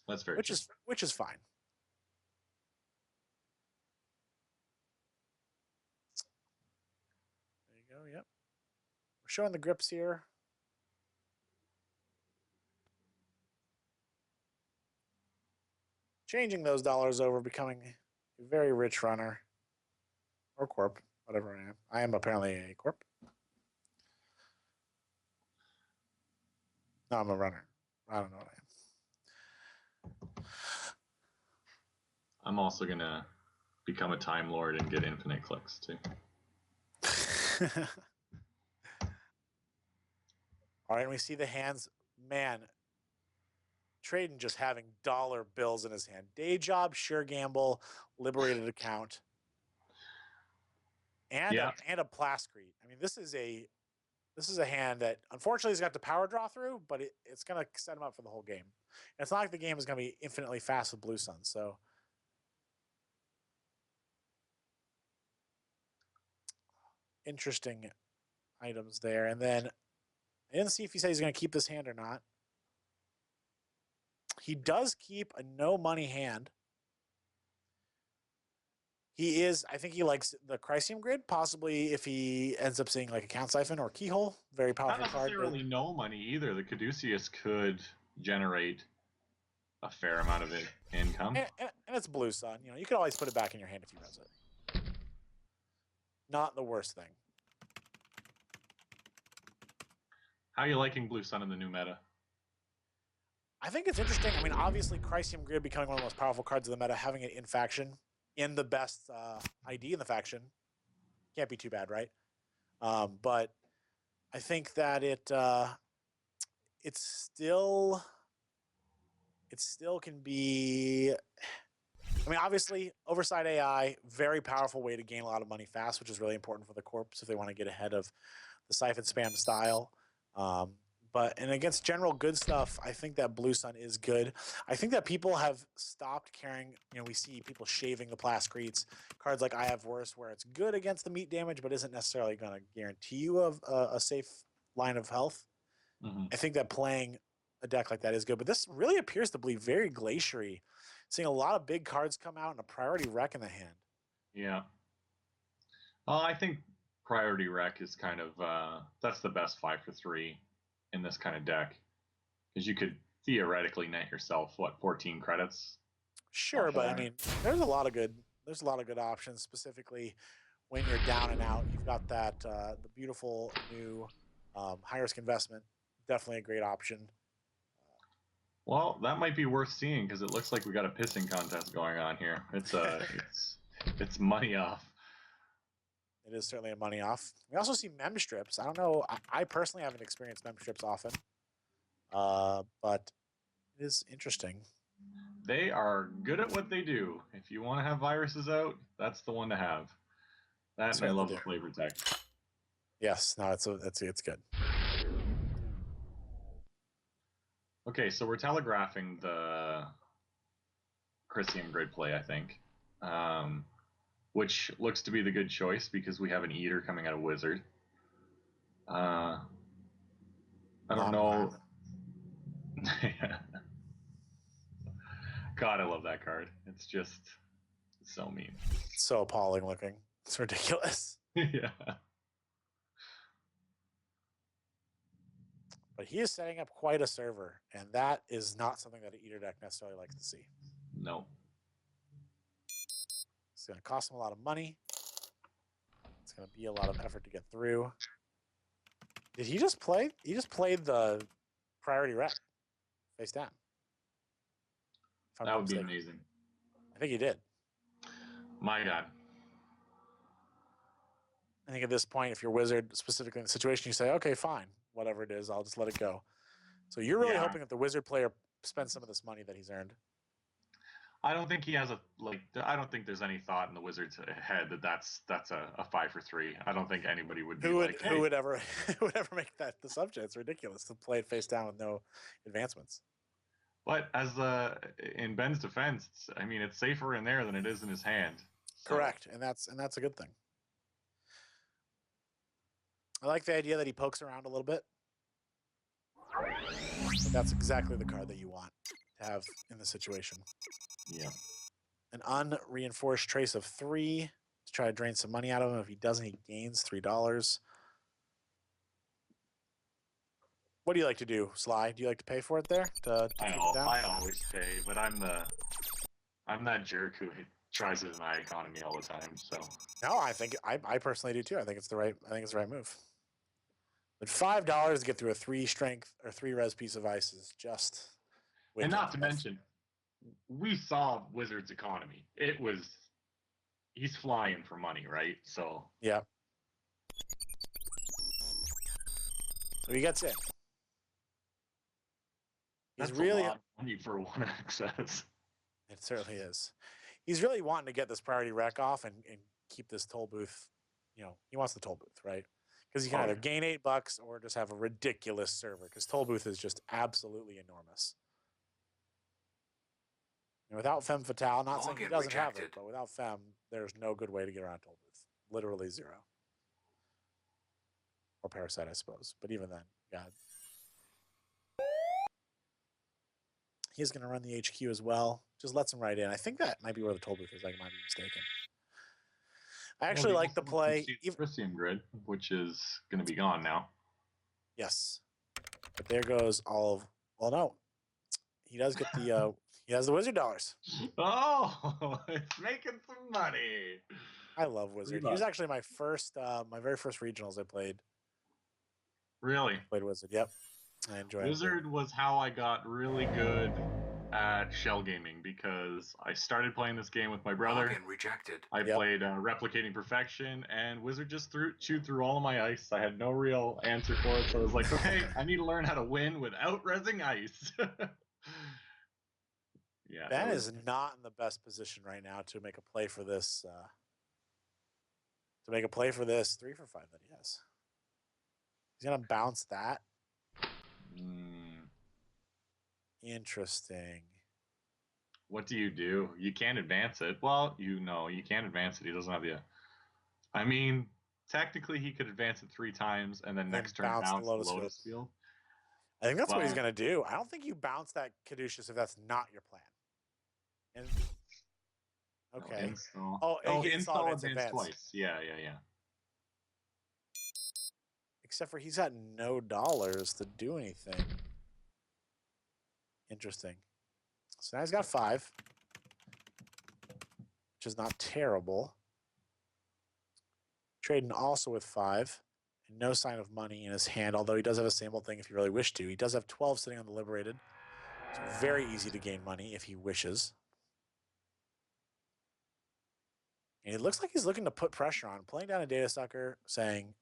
That's very true. Which is fine. There you go. Yep. We're showing the grips here. Changing those dollars over, becoming a very rich runner. Or corp, whatever I am. I am apparently a corp. No, I'm a runner. I don't know what I am. I'm also going to become a Time Lord and get infinite clicks, too. All right, and we see the hands. Man, Tradon just having dollar bills in his hand. Day job, sure gamble, liberated account. And a Plascrete. I mean, this is a hand that unfortunately he's got the power draw through, but it's going to set him up for the whole game. And it's not like the game is going to be infinitely fast with Blue Sun. So interesting items there. And then I didn't see if he said he's going to keep this hand or not. He does keep a no money hand. I think he likes the Chrysium Grid, possibly if he ends up seeing like a Count Siphon or Keyhole. Very powerful card. Not necessarily no money either. The Caduceus could generate a fair amount of income. And it's Blue Sun. You know, you could always put it back in your hand if you res it. Not the worst thing. How are you liking Blue Sun in the new meta? I think it's interesting. I mean, obviously, Chrysium Grid becoming one of the most powerful cards of the meta, having it in faction, in the best ID in the faction, can't be too bad, right? But I think that it still can be. I mean, obviously, oversight AI, very powerful way to gain a lot of money fast, which is really important for the corps if they want to get ahead of the siphon spam style. And against general good stuff, I think that Blue Sun is good. I think that people have stopped caring. We see people shaving the Plascretes. Cards like I Have Worse, where it's good against the meat damage, but isn't necessarily going to guarantee you a safe line of health. Mm-hmm. I think that playing a deck like that is good. But this really appears to be very glaciary. Seeing a lot of big cards come out and a priority wreck in the hand. Yeah. I think priority wreck is kind of that's the best 5 for 3 in this kind of deck, because you could theoretically net yourself 14 credits. Sure, but I mean, there's a lot of good options. Specifically, when you're down and out, you've got that the beautiful new high risk investment. Definitely a great option. Well, that might be worth seeing, because it looks like we got a pissing contest going on here. It's it's money off. It is certainly a money off. We also see mem strips. I don't know. I personally haven't experienced mem strips often, but it is interesting. They are good at what they do. If you want to have viruses out, that's the one to have. That, and I love the flavor text. Yes, no, it's good. Okay, so we're telegraphing the Chrysium grid play, I think, which looks to be the good choice because we have an Eater coming out of Wizard. I don't know. God, I love that card. It's just so mean. So appalling looking. It's ridiculous. Yeah. But he is setting up quite a server, and that is not something that an Eater deck necessarily likes to see. No. It's going to cost him a lot of money. It's going to be a lot of effort to get through. Did he just play? He just played the priority wreck face down. That would be amazing. I think he did. My God. I think at this point, if you're Wizard, specifically in the situation, you say, okay, fine. Whatever it is, I'll just let it go. So you're really hoping that the Wizard player spends some of this money that he's earned. I don't think he has I don't think there's any thought in the Wizard's head that that's a 5 for 3. I don't think anybody would be who would ever make that the subject. It's ridiculous to play it face down with no advancements. But in Ben's defense, I mean, it's safer in there than it is in his hand. So. Correct, and that's a good thing. I like the idea that he pokes around a little bit. But that's exactly the card that you want to have in the situation. Yeah. An unreinforced trace of 3 to try to drain some money out of him. If he doesn't, he gains $3. What do you like to do, Sly? Do you like to pay for it there? I always pay, but I'm that jerk who tries to deny economy all the time. So no, I think I personally do too. I think it's the right move. But $5 to get through a 3 strength or 3 res piece of ice is just. And not to mention, we saw Wizard's economy. He's flying for money, right? So yeah. So he gets in. That's really a lot of money for one access. It certainly is. He's really wanting to get this priority wreck off and keep this toll booth. He wants the toll booth, right? Because he can either gain $8 or just have a ridiculous server. Because toll booth is just absolutely enormous. And without Femme Fatale, not saying he doesn't have it, but without Femme, there's no good way to get around toll booth. Literally 0. Or Parasite, I suppose. But even then, God. He's going to run the HQ as well. Just lets him right in. I think that might be where the toll booth is. I might be mistaken. I actually like the play. Chrysium grid, which is going to be gone now. Yes. But there goes all of. Well, no. He does get the. He has the Wizard dollars. Oh, it's making some money. I love Wizard. He was actually my very first regionals I played. Really? I played Wizard. Yep. I enjoyed it. Wizard was how I got really good at Shell Gaming because I started playing this game with my brother. Login rejected. I played Replicating Perfection, and Wizard just chewed through all of my ice. I had no real answer for it, so I was like, okay, I need to learn how to win without rezzing ice. Yeah, Ben is not in the best position right now to make a play for this. 3 for 5 that he has. He's gonna bounce that. Interesting. What do? You can't advance it. Well, you can't advance it. He doesn't have the. I mean, technically, he could advance it 3 times and then next turn bounce the Lotus Field. I think that's what he's gonna do. I don't think you bounce that Caduceus if that's not your plan. And okay. No, install. Install advance twice. Yeah. Except for he's got no dollars to do anything. Interesting. So now he's got 5, which is not terrible. Tradon also with 5, and no sign of money in his hand, although he does have a sample thing if he really wished to. He does have 12 sitting on the Liberated. It's very easy to gain money if he wishes. And it looks like he's looking to put pressure on, playing down a Data Sucker, saying,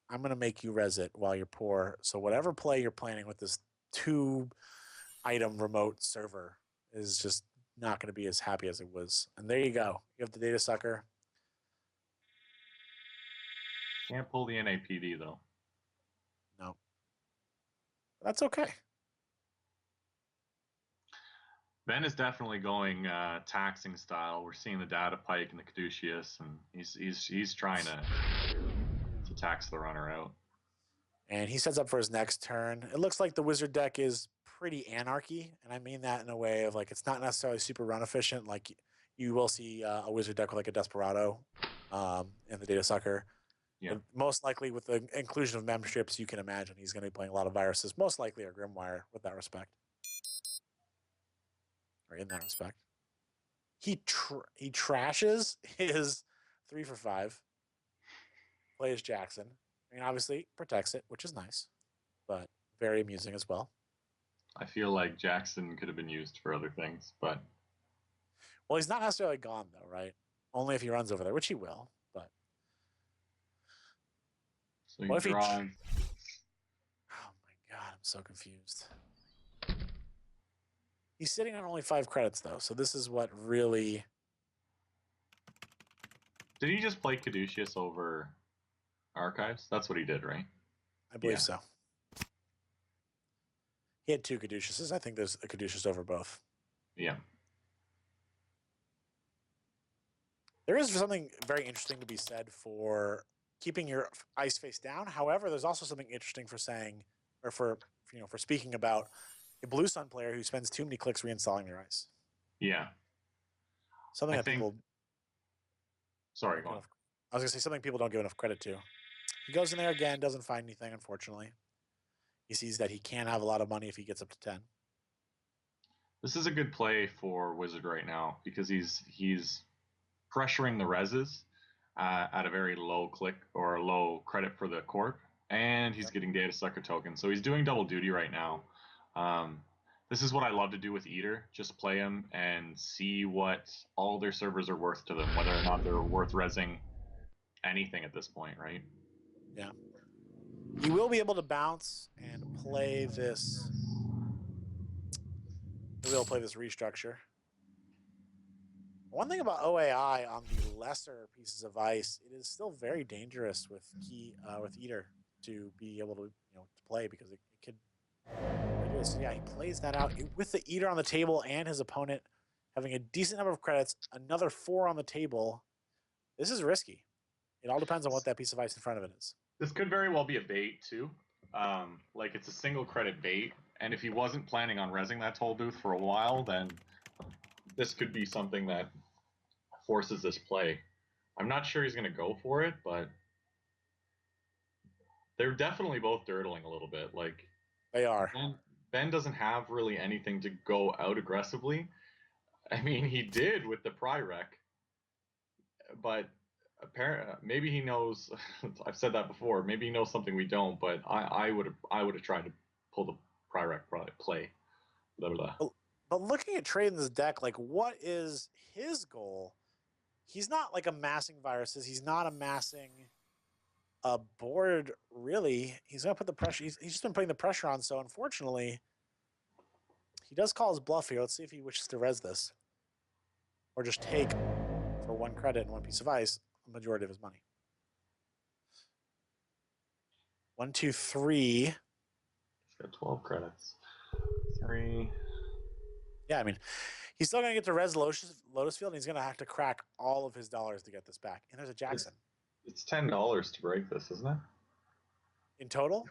I'm going to make you res it while you're poor. So whatever play you're planning with this 2-item remote server is just not going to be as happy as it was. And there you go. You have the Data Sucker. Can't pull the NAPD, though. No. That's okay. Ben is definitely going taxing style. We're seeing the data pike and the Caduceus, and he's trying to tax the runner out. And he sets up for his next turn. It looks like the Wizard deck is pretty anarchy, and I mean that in a way of like it's not necessarily super run efficient. Like you will see a Wizard deck with like a Desperado and the Data Sucker. Yeah. And most likely with the inclusion of memberships, you can imagine he's going to be playing a lot of viruses, most likely a Grimoire with that respect. Or in that respect. He trashes his 3 for 5. Plays Jackson. I mean, obviously protects it, which is nice, but very amusing as well. I feel like Jackson could have been used for other things, but... Well, he's not necessarily gone, though, right? Only if he runs over there, which he will, but... So he draws... Oh, my God, I'm so confused. He's sitting on only 5 credits, though, so this is what really... Did he just play Caduceus over Archives? That's what he did, right? I believe so. He had 2 Caduceuses. I think there's a Caduceus over both. Yeah. There is something very interesting to be said for keeping your ice face down. However, there's also something interesting for saying, or for speaking about a Blue Sun player who spends too many clicks reinstalling their ice. Yeah. Something that people... Sorry, go on. I was going to say something people don't give enough credit to. He goes in there again, doesn't find anything, unfortunately. He sees that he can have a lot of money if he gets up to 10. This is a good play for Wizard right now because he's pressuring the reses at a very low click or low credit for the corp, and he's getting Data Sucker tokens. So he's doing double duty right now. This is what I love to do with Eater. Just play him and see what all their servers are worth to them, whether or not they're worth resing anything at this point, right? Yeah. You will be able to bounce and play this. You'll be able to play this restructure. One thing about OAI on the lesser pieces of ice, it is still very dangerous with Eater to be able to to play because it could. Yeah, he plays that out with the Eater on the table and his opponent having a decent number of credits, another 4 on the table. This is risky. It all depends on what that piece of ice in front of it is. This could very well be a bait too. Like it's a single credit bait, and if he wasn't planning on rezzing that toll booth for a while, then this could be something that forces this play. I'm not sure he's going to go for it, but they're definitely both dirtling a little bit. Like they are. Ben doesn't have really anything to go out aggressively. I mean, he did with the Pry-Rec, but apparently maybe he knows. I've said that before. Maybe he knows something we don't. But I would have tried to pull the Pry-Rec play. Blah, blah, blah. But looking at Tradon's deck, like, what is his goal? He's not like amassing viruses. He's not amassing a board, really. He's going to put the pressure. He's just been putting the pressure on. So, unfortunately, he does call his bluff here. Let's see if he wishes to res this. Or just take, for 1 credit and 1 piece of ice, a majority of his money. 1, 2, 3. He's got 12 credits. 3. Yeah, I mean, he's still going to get to res Lotus Field, and he's going to have to crack all of his dollars to get this back. And there's a Jackson. It's $10 to break this, isn't it? In total?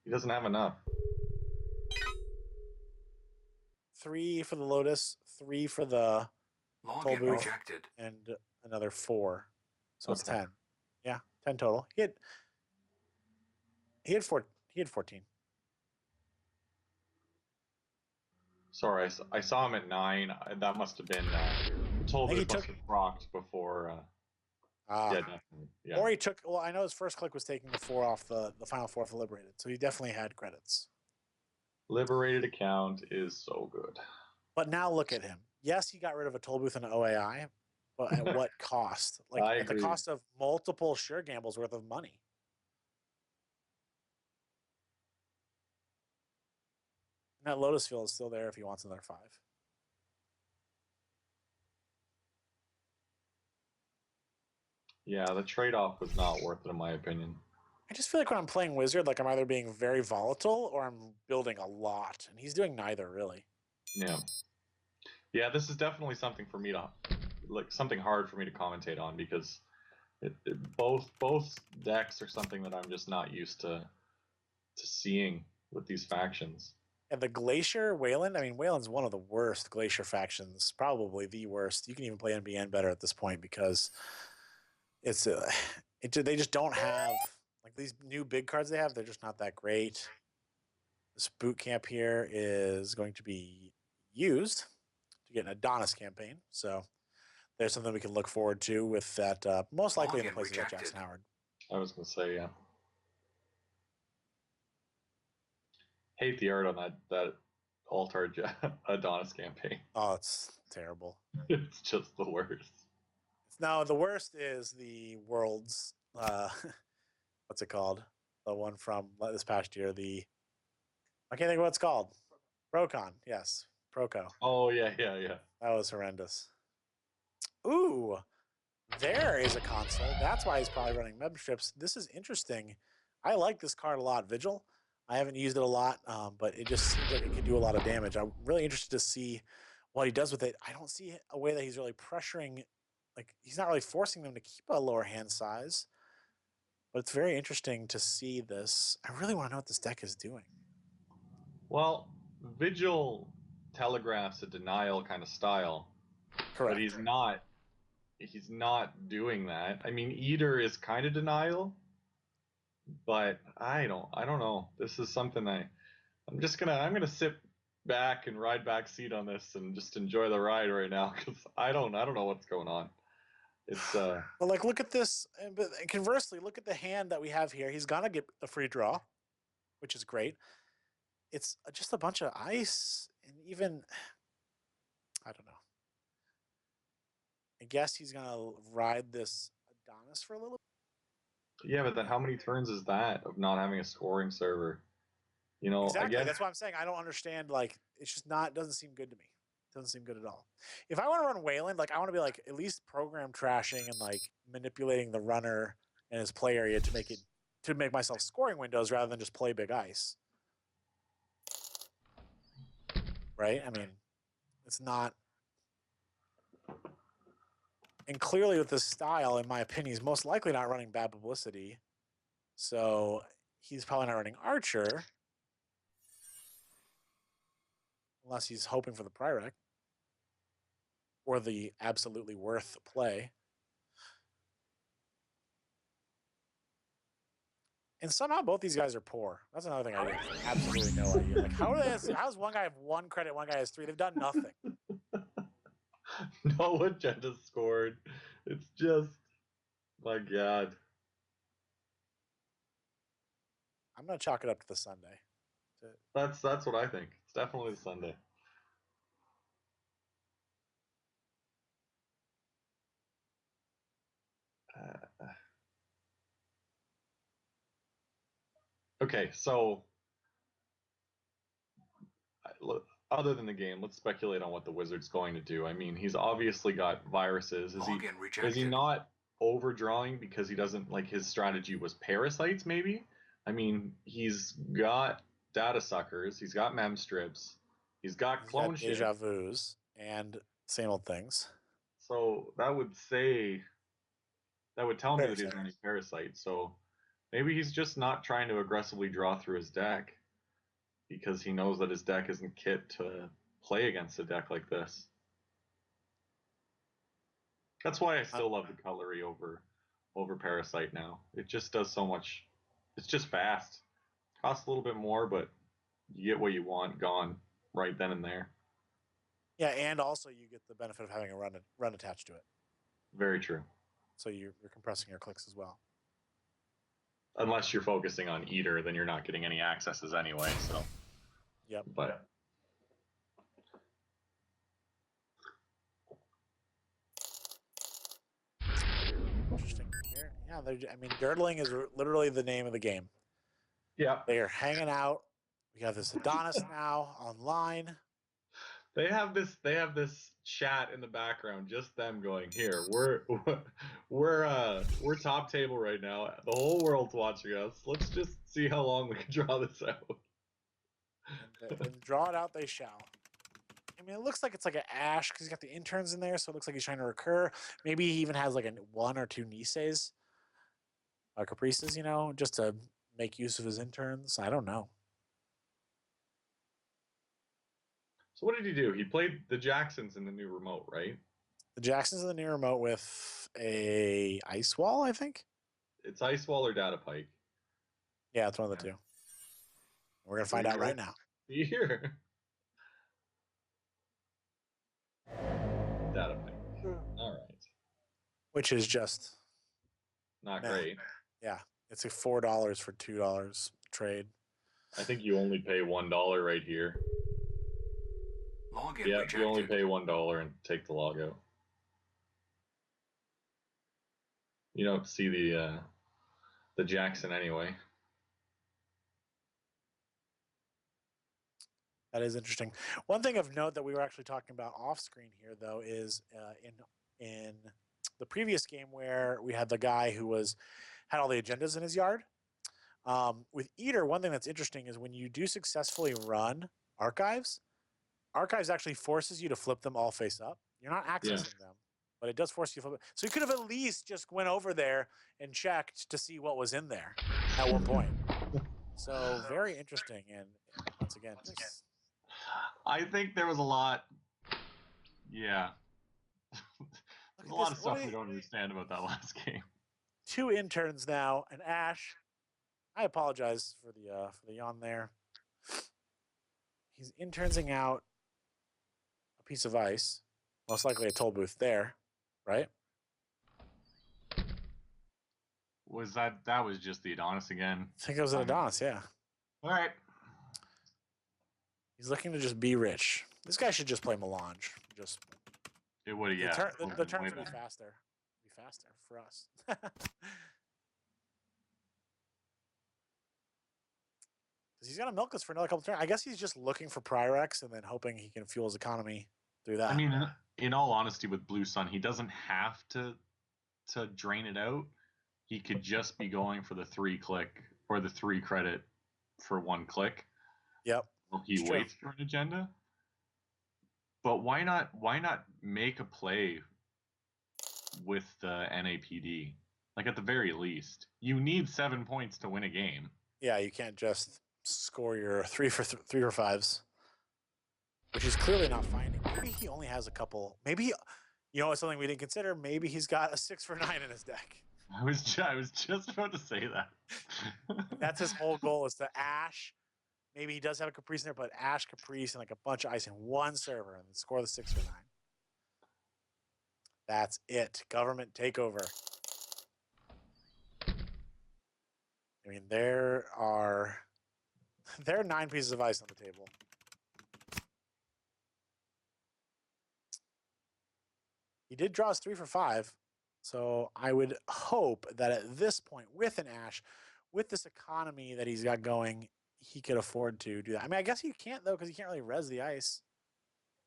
He doesn't have enough. 3 for the Lotus, 3 for the toll booth, rejected. and another 4. So it's Okay. 10. Yeah, 10 total. He had 14. Sorry, I saw him at 9. That must have been told I think it he must have procced before. Yeah, definitely. Yeah. Or he took. Well, I know his first click was taking the 4 off the final 4 for Liberated, so he definitely had credits. Liberated account is so good. But now look at him. Yes, he got rid of a toll booth and an OAI, but at what cost? Like I at the agree. cost of multiple sure gambles worth of money. And that Lotus Field is still there if he wants another 5. Yeah, the trade-off was not worth it in my opinion. I just feel like when I'm playing Wizard, like I'm either being very volatile or I'm building a lot, and he's doing neither really. Yeah. Yeah, this is definitely something for me to something hard for me to commentate on because both decks are something that I'm just not used to seeing with these factions. And the Glacier Wayland, I mean, Wayland's one of the worst Glacier factions, probably the worst. You can even play NBN better at this point because it's they just don't have, like, these new big cards they have, they're just not that great. This boot camp here is going to be used to get an Adonis campaign. So there's something we can look forward to with that, most likely in the place of that Jackson Howard. I was going to say, yeah. Hate the art on that Altar Adonis campaign. Oh, it's terrible. It's just the worst. No, the worst is the Worlds. What's it called? The one from this past year. I can't think of what it's called. Procon, yes, Proco. Oh yeah. That was horrendous. Ooh, there is a console. That's why he's probably running memberships. This is interesting. I like this card a lot. Vigil. I haven't used it a lot, but it just seems like it can do a lot of damage. I'm really interested to see what he does with it. I don't see a way that he's really pressuring. Like, he's not really forcing them to keep a lower hand size. But it's very interesting to see this. I really want to know what this deck is doing. Well, Vigil telegraphs a denial kind of style. Correct. But he's not doing that. I mean, Eater is kind of denial, but I don't know. This is something I'm gonna sit back and ride back seat on this and just enjoy the ride right now because I don't know what's going on. It's But like, look at this. But conversely, look at the hand that we have here. He's gonna get a free draw, which is great. It's just a bunch of ice, and even I don't know. I guess he's gonna ride this Adonis for a little. yeah, but then how many turns is that of not having a scoring server? You know, Exactly. again, That's what I'm saying. I don't understand. Like, it's just not. Doesn't seem good to me. Doesn't seem good at all. If I want to run Wayland, like, I want to be like at least program trashing and like manipulating the runner and his play area to make myself scoring windows rather than just play big ice. Right? I mean, it's not. And clearly with this style, in my opinion, he's most likely not running bad publicity. So he's probably not running Archer. Unless he's hoping for the Pyrrhic. Or the absolutely worth play. And somehow both these guys are poor. That's another thing I have absolutely no idea. Like, how's one guy have 1 credit, one guy has 3? They've done nothing. no agenda scored. It's just, my God. I'm gonna chalk it up to the Sunday. That's what I think. It's definitely the Sunday. Okay, so other than the game, let's speculate on what the Wizard's going to do. I mean, he's obviously got viruses. Is he not overdrawing because he doesn't like his strategy was parasites? Maybe. I mean, he's got data suckers. He's got mem strips. He's got clone shit. Deja vus and same old things. So that would tell me that he's running parasites. So maybe he's just not trying to aggressively draw through his deck because he knows that his deck isn't kit to play against a deck like this. That's why I still love the Cutlery over Parasite now. It just does so much. It's just fast. Costs a little bit more, but you get what you want gone right then and there. Yeah, and also you get the benefit of having a run attached to it. Very true. So you're compressing your clicks as well. Unless you're focusing on Eater, then you're not getting any accesses anyway. So. Yep. But. Interesting here. Yeah, I mean, Dirtling is literally the name of the game. Yeah. They are hanging out. We have this Adonis now online. They have this chat in the background, just them going, here, we're top table right now. The whole world's watching us. Let's just see how long we can draw this out. And draw it out they shall. I mean, it looks like it's like an Ash because he's got the interns in there, so it looks like he's trying to recur. Maybe he even has like one or two Nises, Caprices, just to make use of his interns. I don't know. So what did he do? He played the Jacksons in the new remote, right? The Jacksons in the new remote with a Ice Wall, I think. It's Ice Wall or Data Pike. Yeah, it's one of the two. We're gonna find out right now. Here. Data Pike. All right. Which is just not great. Yeah, it's like $4 for $2 trade. I think you only pay $1 right here. Login rejected. You only pay $1 and take the logout. You don't see the Jackson anyway. That is interesting. One thing of note that we were actually talking about off screen here, though, is in the previous game where we had the guy who had all the agendas in his yard. With Eater, one thing that's interesting is when you do successfully run archives actually forces you to flip them all face up. You're not accessing them, but it does force you to flip it. So you could have at least just went over there and checked to see what was in there at one point. So very interesting. And once again, I think there was a lot. Yeah. There's a lot of stuff we don't understand about that last game. 2 interns now, and Ash. I apologize for the yawn there. He's internsing out a piece of ice, most likely a toll booth there, right? Was that was just the Adonis again? I think it was an Adonis, yeah. All right. He's looking to just be rich. This guy should just play Melange. It would, yeah. The turn would be faster. Be faster for us. He's got to milk us for another couple turns. I guess he's just looking for Pyrex and then hoping he can fuel his economy through that. I mean, in all honesty, with Blue Sun, he doesn't have to drain it out. He could just be going for the 3-click or the 3 credit for 1 click. Yep. Well, he waits for an agenda. But why not make a play with the NAPD? Like, at the very least, you need 7 points to win a game. Yeah, you can't just score your 3 for 5s, which he's clearly not finding. Maybe he only has a couple. Maybe it's something we didn't consider. Maybe he's got a 6 for 9 in his deck. I was just about to say that. That's his whole goal, is to Ash. Maybe he does have a Caprice in there, but Ash, Caprice, and like a bunch of ice in one server and score the 6 for 9. That's it. Government takeover. I mean, there are 9 pieces of ice on the table. He did draw us 3 for 5. So I would hope that at this point, with an Ash, with this economy that he's got going, he could afford to do that. I mean, I guess he can't though, because he can't really res the ice.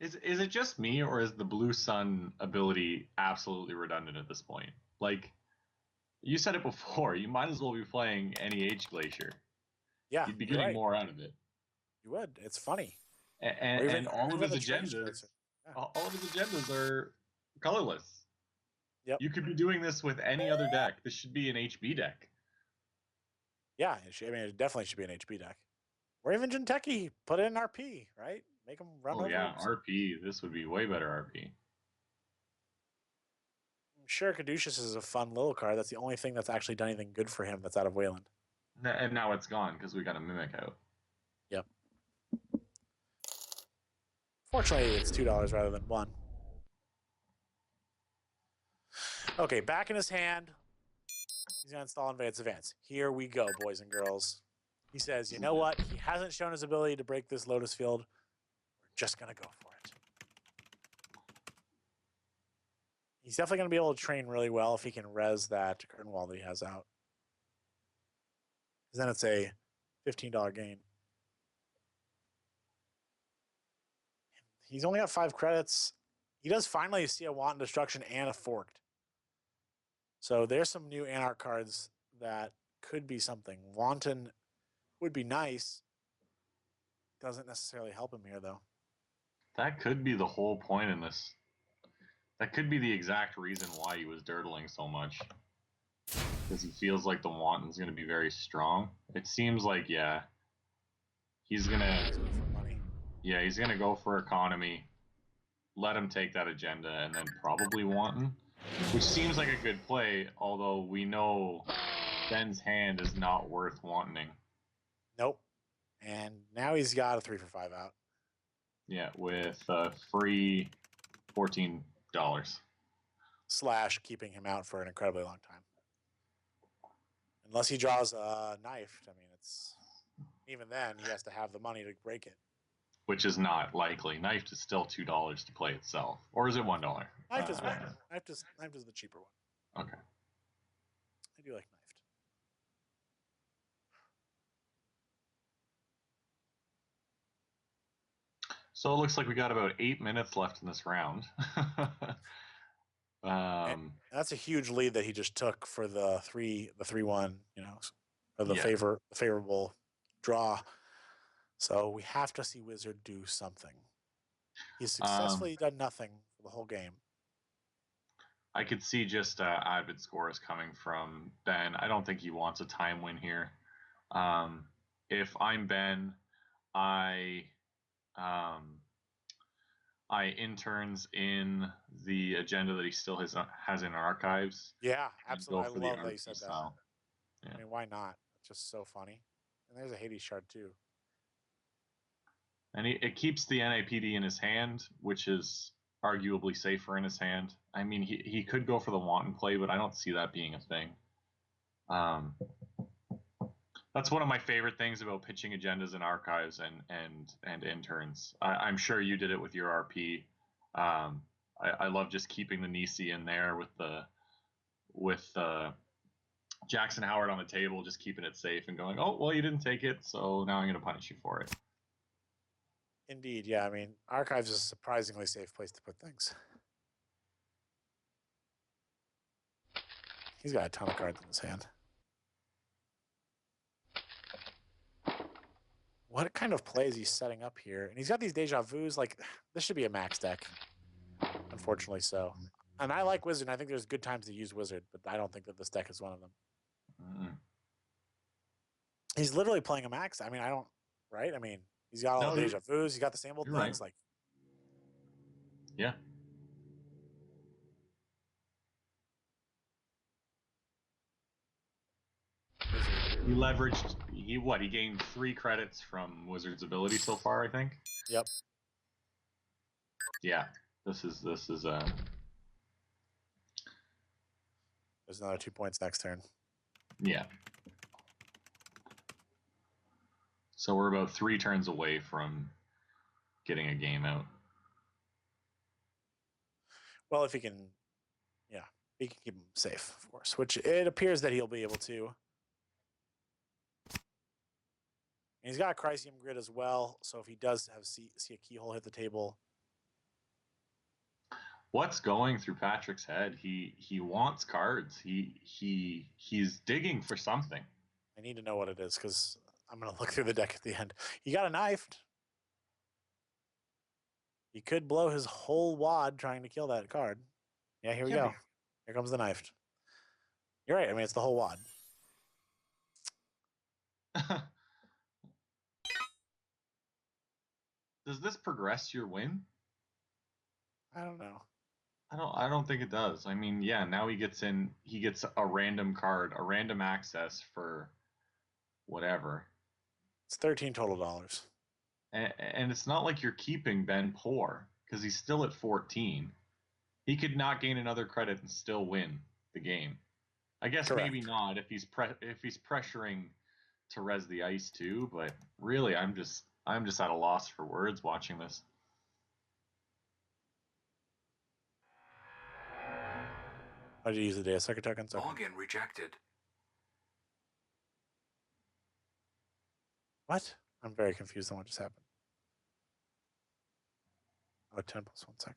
Is it just me, or is the Blue Sun ability absolutely redundant at this point? Like, you said it before, you might as well be playing NEH Glacier. Yeah, You'd be you're getting right. more out of it. You would. It's funny. And all of his the trade agendas, yeah. all of his agendas are colorless. Yep. You could be doing this with any other deck. This should be an HB deck. Yeah, it definitely should be an HB deck. Or even Jinteki, put it in RP, right? Make them run over. Yeah, RP. This would be way better RP. I'm sure Caduceus is a fun little card. That's the only thing that's actually done anything good for him that's out of Wayland. And now it's gone because we got a Mimic out. Yep. Fortunately, it's $2 rather than $1. Okay, back in his hand. He's going to install Invades Advance. Here we go, boys and girls. He says, you know what? He hasn't shown his ability to break this Lotus Field. We're just going to go for it. He's definitely going to be able to train really well if he can res that curtain wall that he has out. Because then it's a $15 gain. He's only got 5 credits. He does finally see a Wanton Destruction and a Forked. So there's some new Anarch cards that could be something. Wanton would be nice. Doesn't necessarily help him here, though. That could be the whole point in this. That could be the exact reason why he was dirtling so much. Because he feels like the Wanton's going to be very strong. It seems like, yeah, he's going to... Yeah, he's going to go for economy. Let him take that agenda, and then probably Wanton. Which seems like a good play, although we know Ben's hand is not worth wantoning. Nope. And now he's got a 3 for 5 out. Yeah, with a free $14. Slash keeping him out for an incredibly long time. Unless he draws a knife. I mean, it's... Even then, he has to have the money to break it. Which is not likely. Knifed is still $2 to play itself. Or is it $1? Knifed is one. Knifed is the cheaper one. Okay. I do like knifed. So it looks like we got about 8 minutes left in this round. And that's a huge lead that he just took for the 3-1, or the favorable draw. So we have to see Wizard do something. He's successfully done nothing for the whole game. I could see just avid scores coming from Ben. I don't think he wants a time win here. If I'm Ben, I interns in the agenda that he still has in archives. Yeah, absolutely. I love that you said style. that. Yeah. I mean, why not? It's just so funny. And there's a Hades shard too. And it keeps the NAPD in his hand, which is arguably safer in his hand. I mean, he could go for the wanton play, but I don't see that being a thing. That's one of my favorite things about pitching agendas in archives and interns. I'm sure you did it with your RP. I love just keeping the Nisi in there with Jackson Howard on the table, just keeping it safe and going, oh, well, you didn't take it, so now I'm going to punish you for it. Indeed, yeah. I mean, archives is a surprisingly safe place to put things. He's got a ton of cards in his hand. What kind of play is he setting up here? And he's got these deja vus. Like, this should be a max deck. Unfortunately so. And I like Wizard. And I think there's good times to use Wizard, but I don't think that this deck is one of them. He's literally playing a max. I mean, right? I mean, he's got all the deja vus. He's got the same old things. Right. Like, yeah. He leveraged. He gained 3 credits from Wizard's ability so far, I think. Yep. Yeah. This is There's another 2 points next turn. Yeah. So we're about 3 turns away from getting a game out. Well, if he can, He can keep him safe, of course, which it appears that he'll be able to. And he's got a Chrysium Grid as well, so if he does have see a keyhole hit the table. What's going through Patrick's head? He wants cards. He's digging for something. I need to know what it is because I'm going to look through the deck at the end. He got a knifed. He could blow his whole wad trying to kill that card. Yeah, here we go. Here comes the knifed. You're right. I mean, it's the whole wad. Does this progress your win? I don't know. I don't think it does. I mean, yeah, now he gets a random card, a random access for whatever. It's 13 total dollars. And it's not like you're keeping Ben poor because he's still at 14. He could not gain another credit and still win the game. I guess Correct. maybe not if he's pressuring to res the ice too, but really I'm just at a loss for words watching this. How did you use the data sucker token? Login rejected. What? I'm very confused on what just happened. Oh, 10 plus 1 second.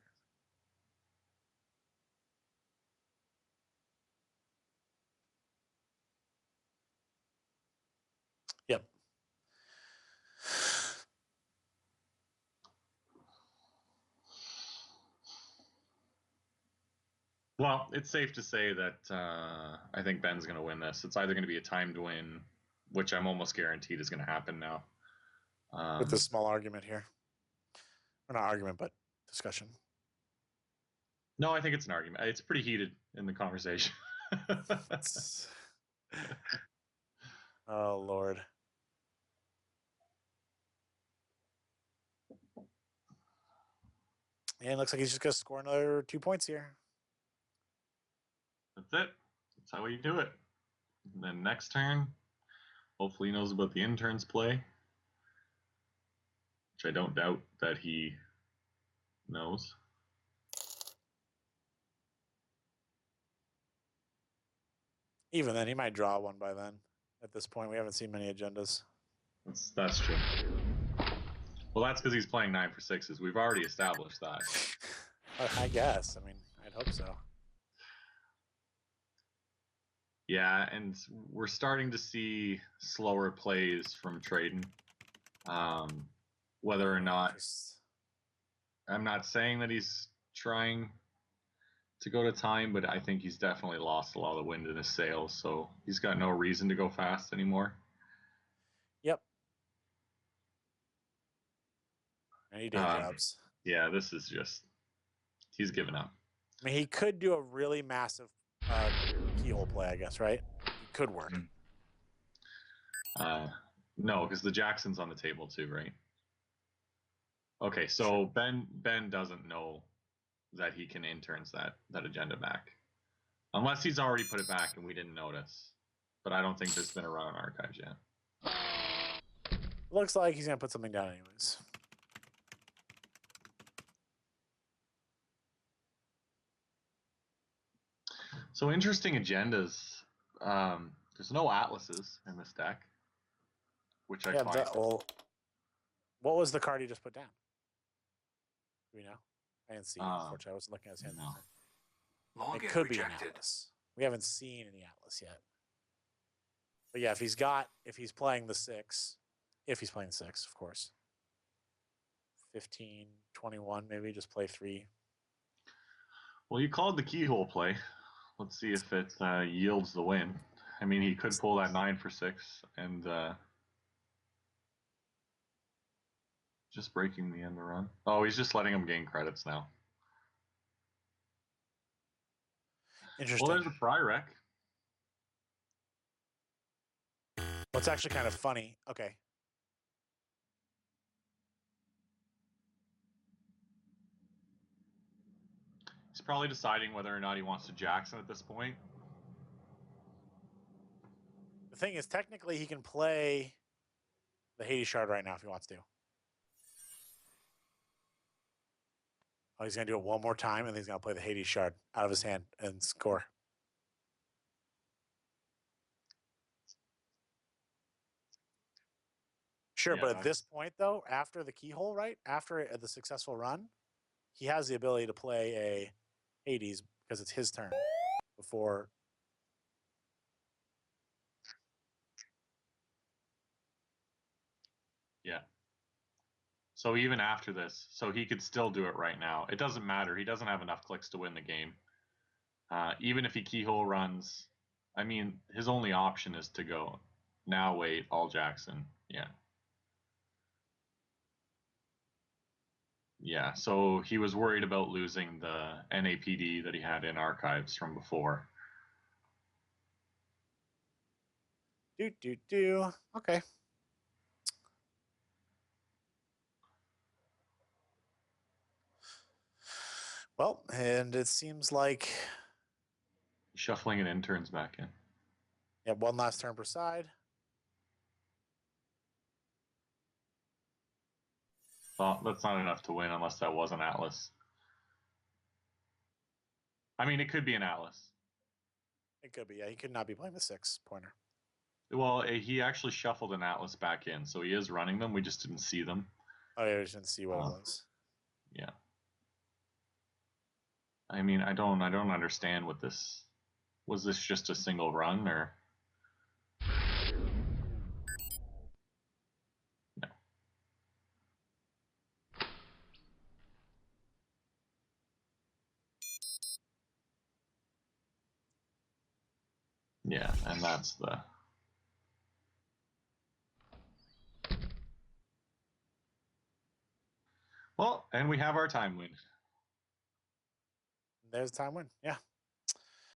Yep. Well, it's safe to say that I think Ben's going to win this. It's either going to be a timed win, which I'm almost guaranteed is going to happen now. With this small argument here. Or not argument, but discussion. No, I think it's an argument. It's pretty heated in the conversation. Oh, Lord. And it looks like he's just going to score another 2 points here. That's it. That's how you do it. And then next turn, hopefully he knows about the intern's play, which I don't doubt that he knows. Even then, he might draw one by then. At this point, we haven't seen many agendas. That's true. Well, that's because he's playing 9 for 6s. We've already established that. I guess. I mean, I'd hope so. Yeah, and we're starting to see slower plays from Tradon. Whether or not, I'm not saying that he's trying to go to time, but I think he's definitely lost a lot of the wind in his sails, so he's got no reason to go fast anymore. Yep. Any day jobs. Yeah, this is just, he's given up. I mean, he could do a really massive keyhole play, I guess, right? It could work. No, because the Jackson's on the table too, right? Okay, so Ben doesn't know that he can interns that agenda back. Unless he's already put it back and we didn't notice. But I don't think there's been a run on archives yet. Looks like he's going to put something down anyways. So interesting agendas. There's no atlases in this deck, which I find. Well, what was the card he just put down? Do we know? I didn't see it, unfortunately. I was looking at his hand. No. It could be an atlas. We haven't seen any atlas yet. But yeah, if he's playing the 6, of course. 15, 21, maybe just play 3. Well, you called the keyhole play. Let's see if it yields the win. I mean, he could pull that 9 for 6 and just breaking the end of run. Oh, he's just letting him gain credits now. Interesting. Well, there's a pry rec. What's actually kind of funny. Okay. He's probably deciding whether or not he wants to Jackson at this point. The thing is, technically, he can play the Hades Shard right now if he wants to. Oh, he's going to do it one more time, and then he's going to play the Hades Shard out of his hand and score. Sure, Yeah, but at this point, though, after the keyhole, right? After the successful run, he has the ability to play a Hades because it's his turn before. Yeah. So even after this, so he could still do it right now. It doesn't matter. He doesn't have enough clicks to win the game. Even if he keyhole runs, I mean, his only option is to go, now wait, all Jackson. Yeah. Yeah, so he was worried about losing the NAPD that he had in archives from before. Okay. Well, and it seems like Shuffling an interns back in. you have one last turn per side. Well, that's not enough to win unless that was an Atlas. I mean, it could be an Atlas. It could be. Yeah, he could not be playing the 6-pointer. Well, he actually shuffled an Atlas back in, so he is running them. We just didn't see them. Oh, yeah, we didn't see what it was. Yeah. I mean, I don't understand what this was. This just a single run or? No. Yeah, and that's the. Well, and we have our time win. There's the time win. Yeah.